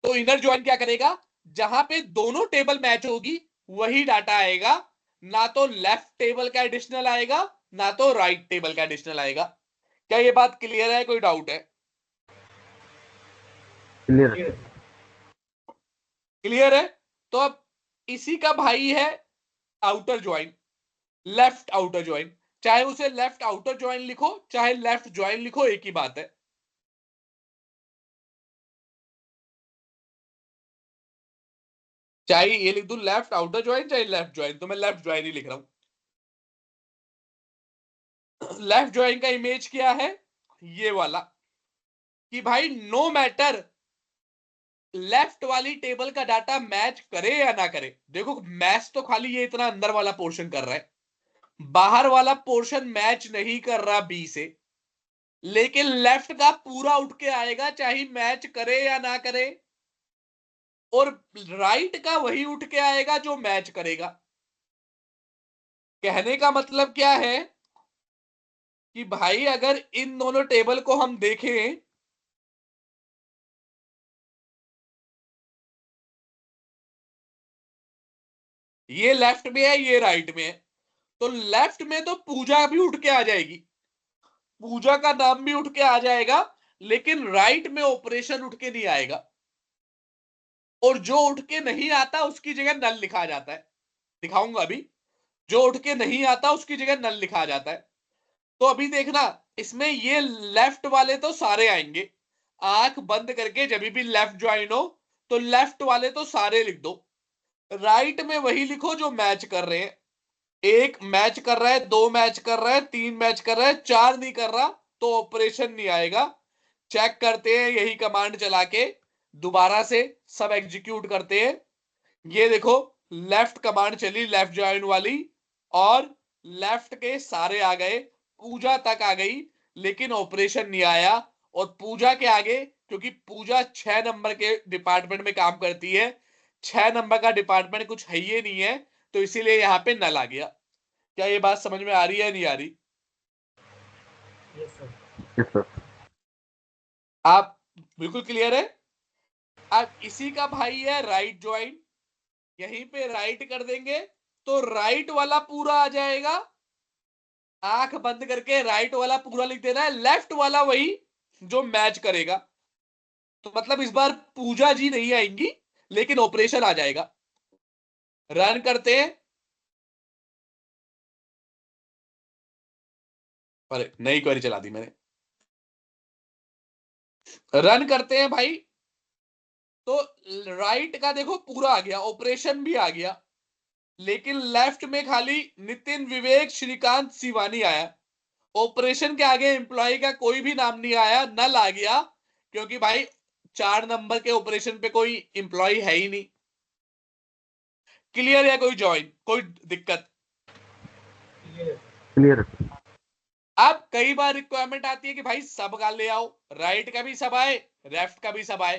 तो इनर ज्वाइन क्या करेगा, जहां पे दोनों टेबल मैच होगी वही डाटा आएगा, ना तो लेफ्ट टेबल का एडिशनल आएगा ना तो राइट टेबल का एडिशनल आएगा। क्या ये बात क्लियर है, कोई डाउट है? क्लियर है। क्लियर क्लियर है। तो अब इसी का भाई है outer join, left outer join. चाहे उसे लेफ्ट आउटर ज्वाइन लिखो चाहे लेफ्ट ज्वाइन लिखो, एक ही बात है। चाहे ये लिख दूं लेफ्ट आउटर ज्वाइन चाहे लेफ्ट ज्वाइन, तो मैं लेफ्ट ज्वाइन ही लिख रहा हूं। लेफ्ट ज्वाइन का इमेज क्या है, ये वाला, कि भाई नो मैटर लेफ्ट वाली टेबल का डाटा मैच करे या ना करे। देखो मैच तो खाली ये इतना अंदर वाला पोर्शन कर रहा है, बाहर वाला पोर्शन मैच नहीं कर रहा बी से, लेकिन लेफ्ट का पूरा उठ के आएगा चाहे मैच करे या ना करे, और राइट का वही उठ के आएगा जो मैच करेगा। कहने का मतलब क्या है कि भाई अगर इन दोनों टेबल को हम देखें, ये लेफ्ट में है ये राइट में है, तो लेफ्ट में तो पूजा भी उठ के आ जाएगी, पूजा का नाम भी उठ के आ जाएगा, लेकिन राइट में ऑपरेशन उठ के नहीं आएगा, और जो उठ के नहीं आता उसकी जगह नल लिखा जाता है। दिखाऊंगा अभी, जो उठ के नहीं आता उसकी जगह नल लिखा जाता है। तो अभी देखना, इसमें ये लेफ्ट वाले तो सारे आएंगे, आंख बंद करके जब भी लेफ्ट ज्वाइन हो तो लेफ्ट वाले तो सारे लिख दो, राइट में वही लिखो जो मैच कर रहे हैं। एक मैच कर रहा है, 2 मैच कर रहा है, 3 मैच कर रहा है, 4 नहीं कर रहा तो ऑपरेशन नहीं आएगा। चेक करते हैं यही कमांड चला के, दोबारा से सब एग्जीक्यूट करते हैं। ये देखो लेफ्ट कमांड चली, लेफ्ट ज्वाइन वाली, और लेफ्ट के सारे आ गए, पूजा तक आ गई, लेकिन ऑपरेशन नहीं आया। और पूजा के आगे, क्योंकि पूजा 6 नंबर के डिपार्टमेंट में काम करती है, 6 नंबर का डिपार्टमेंट कुछ है ही नहीं है, तो इसीलिए यहां पे नल आ गया। क्या ये बात समझ में आ रही है नहीं आ रही? Yes sir. Yes sir. आप बिल्कुल क्लियर है। अब इसी का भाई है राइट ज्वाइन, यहीं पे राइट कर देंगे तो राइट वाला पूरा आ जाएगा, आंख बंद करके राइट वाला पूरा लिख देना है, लेफ्ट वाला वही जो मैच करेगा। तो मतलब इस बार पूजा जी नहीं आएंगी, लेकिन ऑपरेशन आ जाएगा। रन करते हैं, अरे नई क्वेरी चला दी मैंने। रन करते हैं भाई, तो राइट का देखो पूरा आ गया, ऑपरेशन भी आ गया, लेकिन लेफ्ट में खाली नितिन, विवेक, श्रीकांत, शिवानी आया। ऑपरेशन के आगे एम्प्लॉय का कोई भी नाम नहीं आया, नल आ गया, क्योंकि भाई 4 नंबर के ऑपरेशन पे कोई एम्प्लॉय है ही नहीं। क्लियर है, कोई ज्वाइन, कोई दिक्कत? क्लियर है सर। क्लियर है। अब कई बार रिक्वायरमेंट आती है कि भाई सब का ले आओ, राइट का भी सब आए लेफ्ट का भी सब आए,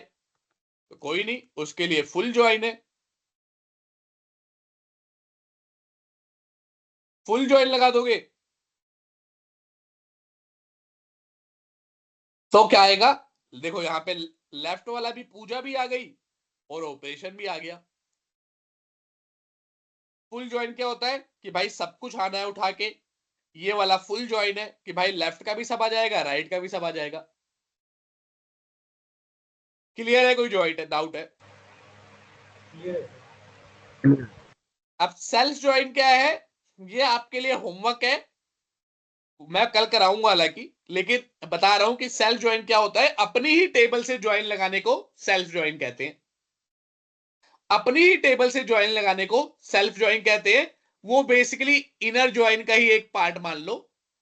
तो कोई नहीं, उसके लिए फुल ज्वाइन है, फुल ज्वाइन लगा दोगे तो क्या आएगा, देखो यहां पे लेफ्ट वाला भी, पूजा भी आ गई और ऑपरेशन भी आ गया। फुल ज्वाइन क्या होता है कि भाई सब कुछ आना है उठा के, ये वाला फुल ज्वाइन है कि भाई लेफ्ट का भी सब आ जाएगा राइट का भी सब आ जाएगा। क्लियर है, कोई ज्वाइन है, डाउट है? क्लियर है सर। क्लियर। अब सेल्फ ज्वाइन क्या है, ये आपके लिए होमवर्क है, मैं कल कराऊंगा हालांकि, लेकिन बता रहा हूं कि सेल्फ ज्वाइन क्या होता है। अपनी ही टेबल से ज्वाइन लगाने को सेल्फ ज्वाइन कहते हैं, अपनी ही टेबल से ज्वाइन लगाने को सेल्फ ज्वाइन कहते हैं। वो बेसिकली इनर ज्वाइन का ही एक पार्ट मान लो,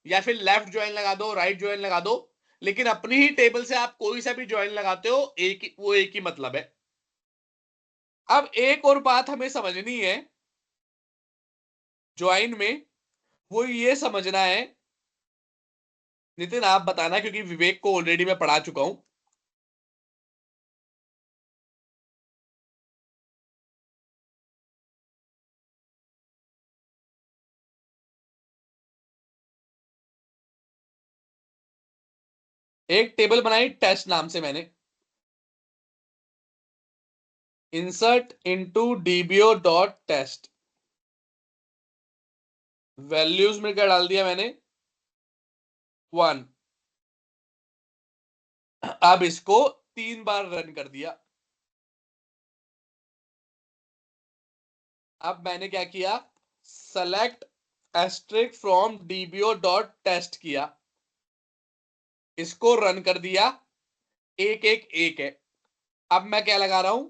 या फिर लेफ्ट ज्वाइन लगा दो, राइट ज्वाइन लगा दो, लेकिन अपनी ही टेबल से आप कोई सा भी ज्वाइन लगाते हो, वो एक ही मतलब है। अब एक और बात हमें समझनी है ज्वाइन में, वो ये समझना है, नितिन आप बताना क्योंकि विवेक को ऑलरेडी मैं पढ़ा चुका हूं। एक टेबल बनाई टेस्ट नाम से मैंने, insert into DBO dot test, values में क्या डाल दिया मैंने 1। अब इसको 3 बार रन कर दिया। अब मैंने क्या किया, select asterisk from DBO dot test किया, इसको रन कर दिया, 1 1 1 है। अब मैं क्या लगा रहा हूं,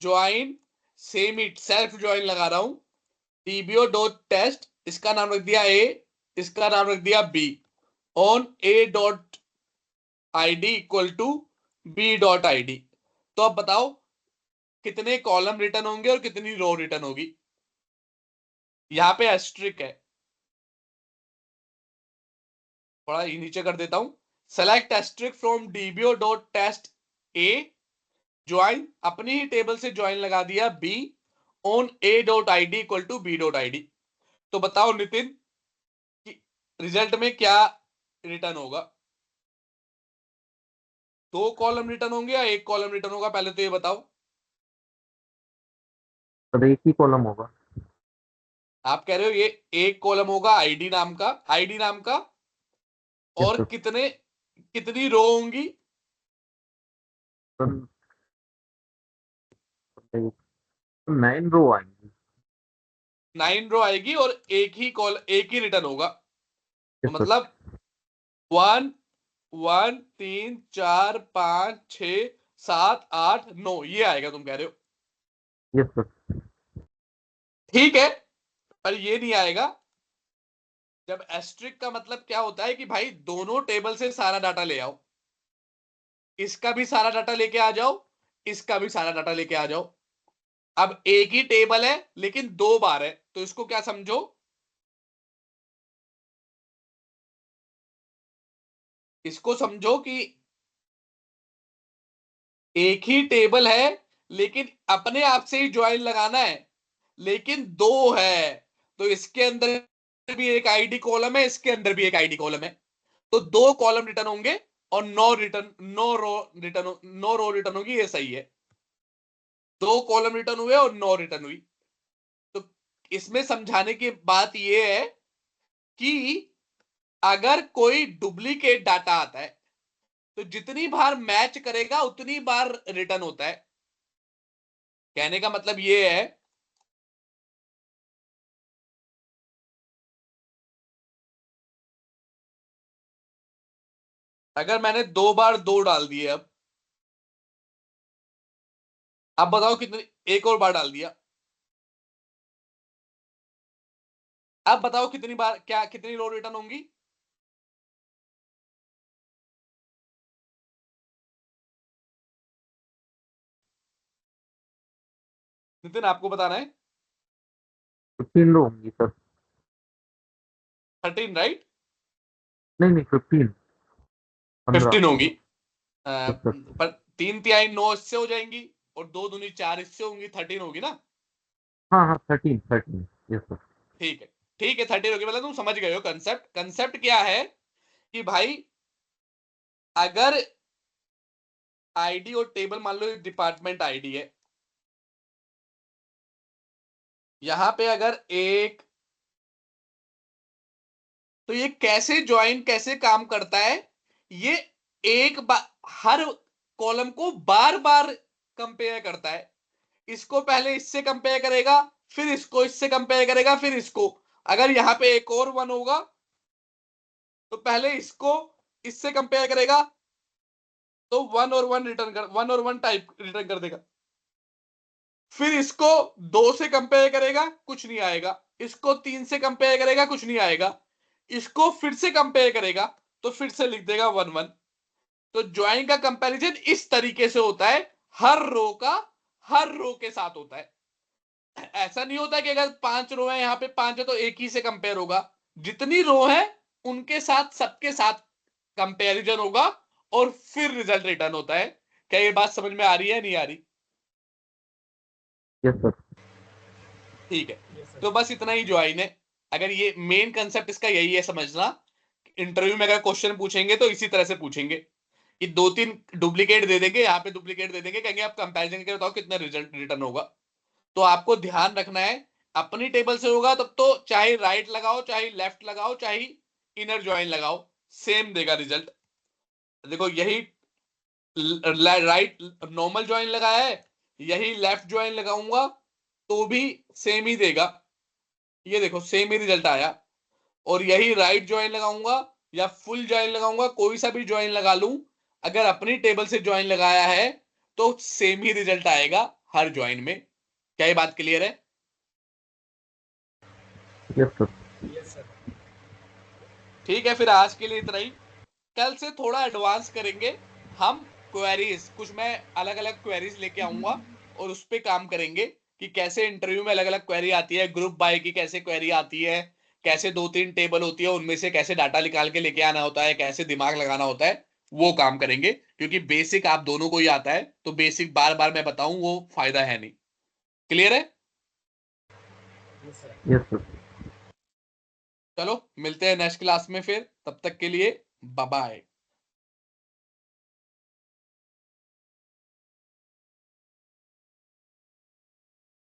join same it self join लगा रहा हूं, डीबीओ डॉट टेस्ट, इसका नाम रख दिया ए, इसका नाम रख दिया B, on A dot ID equal to B dot ID. तो अब बताओ कितने कॉलम रिटर्न होंगे और कितनी रो रिटर्न होगी। यहां पे एस्ट्रिक है, थोड़ा ये नीचे कर देता हूं, select asterisk from DBO dot test A, join अपनी ही टेबल से ज्वाइन लगा दिया B, on A dot ID equal to B dot ID. तो बताओ नितिन कि रिजल्ट में क्या रिटर्न होगा, 2 कॉलम रिटर्न होंगे या 1 कॉलम रिटर्न होगा, पहले तो ये बताओ। तो एक ही कॉलम होगा। आप कह रहे हो ये 1 कॉलम होगा आईडी नाम का, आईडी नाम का, यस और सर। कितनी रो होंगी, 9 रो आएंगी। 9 रो आएगी और एक ही रिटर्न होगा। तो यस सर। मतलब 1 1 3 4 5 6 7 8 9 ये आएगा, तुम कह रहे हो। Yes sir. ठीक है, पर ये नहीं आएगा। जब एस्ट्रिक का मतलब क्या होता है कि भाई दोनों टेबल से सारा डाटा ले आओ, इसका भी सारा डाटा लेके आ जाओ, इसका भी सारा डाटा लेके आ जाओ। अब एक ही टेबल है लेकिन 2 बार है, तो इसको क्या समझो, इसको समझो कि एक ही टेबल है लेकिन अपने आप से ही ज्वाइन लगाना है, लेकिन 2 है, तो इसके अंदर भी एक आईडी कॉलम है, इसके अंदर भी एक आईडी कॉलम है, तो 2 कॉलम रिटर्न होंगे और 9 रो रिटर्न होगी, ये सही है। 2 कॉलम रिटर्न हुए और 9 रिटर्न हुई। तो इसमें समझाने की बात यह है कि अगर कोई डुप्लीकेट डाटा आता है तो जितनी बार मैच करेगा उतनी बार रिटर्न होता है। कहने का मतलब यह है, अगर मैंने 2 बार 2 डाल दिए, अब बताओ कितनी, एक और बार डाल दिया, अब बताओ कितनी बार, क्या कितनी रो रिटर्न होंगी। नितिन आपको बताना है। 15 रो होंगी सर। 13 राइट, नहीं 15। 15। 15 होंगी। Yes sir. पर 3 तिहाई 9 इससे हो जाएंगी और 2 दूनी 4 इससे होंगी, 13 होगी ना। हाँ 13। Yes sir. ठीक है, ठीक है, 13 होगी, मतलब तुम समझ गए हो कंसेप्ट। कंसेप्ट क्या है कि भाई अगर आईडी और टेबल मान लो डिपार्टमेंट आईडी है, यहां पे अगर एक, तो ये कैसे ज्वाइन कैसे काम करता है, ये एक बार हर कॉलम को बार बार कंपेयर करता है। इसको पहले इससे कंपेयर करेगा, फिर इसको इससे कंपेयर करेगा, फिर इसको। अगर यहां पे एक और 1 होगा तो पहले इसको इससे कंपेयर करेगा, तो 1 और 1 टाइप रिटर्न कर देगा, फिर इसको 2 से कंपेयर करेगा, कुछ नहीं आएगा, इसको 3 से कंपेयर करेगा, कुछ नहीं आएगा, इसको फिर से कंपेयर करेगा तो फिर से लिख देगा 1 1। तो ज्वाइन का कंपैरिजन इस तरीके से होता है, हर रो का हर रो के साथ होता है। ऐसा नहीं होता कि अगर 5 रो है, यहाँ पे 5 है तो एक ही से कंपेयर होगा। जितनी रो है उनके साथ सबके साथ कंपैरिजन होगा और फिर रिजल्ट रिटर्न होता है। क्या ये बात समझ में आ रही है, नहीं आ रही? Yes sir. ठीक है, Yes, sir. तो बस इतना ही ज्वाइन है। अगर ये मेन कंसेप्ट इसका यही है समझना, इंटरव्यू में अगर क्वेश्चन पूछेंगे तो इसी तरह से पूछेंगे कि 2-3 डुप्लीकेट दे देंगे, यहाँ पे डुप्लीकेट दे देंगे, कहेंगे आप कंपैरिजन करके बताओ कितना रिजल्ट रिटर्न होगा। तो आपको ध्यान रखना है, अपनी टेबल से होगा तब तो चाहे राइट लगाओ, चाहे लेफ्ट लगाओ, चाहे इनर ज्वाइन लगाओ, सेम देगा रिजल्ट। देखो यही राइट नॉर्मल ज्वाइन लगाया है, यही लेफ्ट ज्वाइन लगाऊंगा तो भी सेम ही देगा। ये देखो सेम ही रिजल्ट आया। और यही राइट ज्वाइन लगाऊंगा या फुल ज्वाइन लगाऊंगा, कोई सा भी ज्वाइन लगा लूं, अगर अपनी टेबल से ज्वाइन लगाया है तो सेम ही रिजल्ट आएगा हर ज्वाइन में। क्या ये बात क्लियर है? Yes sir. Yes, sir. ठीक है, फिर आज के लिए इतना ही। कल से थोड़ा एडवांस करेंगे हम। क्वेरीज कुछ मैं अलग अलग क्वेरीज लेके आऊंगा और उस पर काम करेंगे कि कैसे इंटरव्यू में अलग अलग क्वेरी आती है, ग्रुप बाय की कैसे क्वेरी आती है, कैसे 2-3 टेबल होती है उनमें से कैसे डाटा निकाल के लेके आना होता है, कैसे दिमाग लगाना होता है, वो काम करेंगे। क्योंकि बेसिक आप दोनों को ही आता है तो बेसिक बार बार मैं बताऊं वो फायदा है नहीं। क्लियर है? Yes, sir. Yes sir. चलो मिलते हैं नेक्स्ट क्लास में फिर, तब तक के लिए बाय बाय।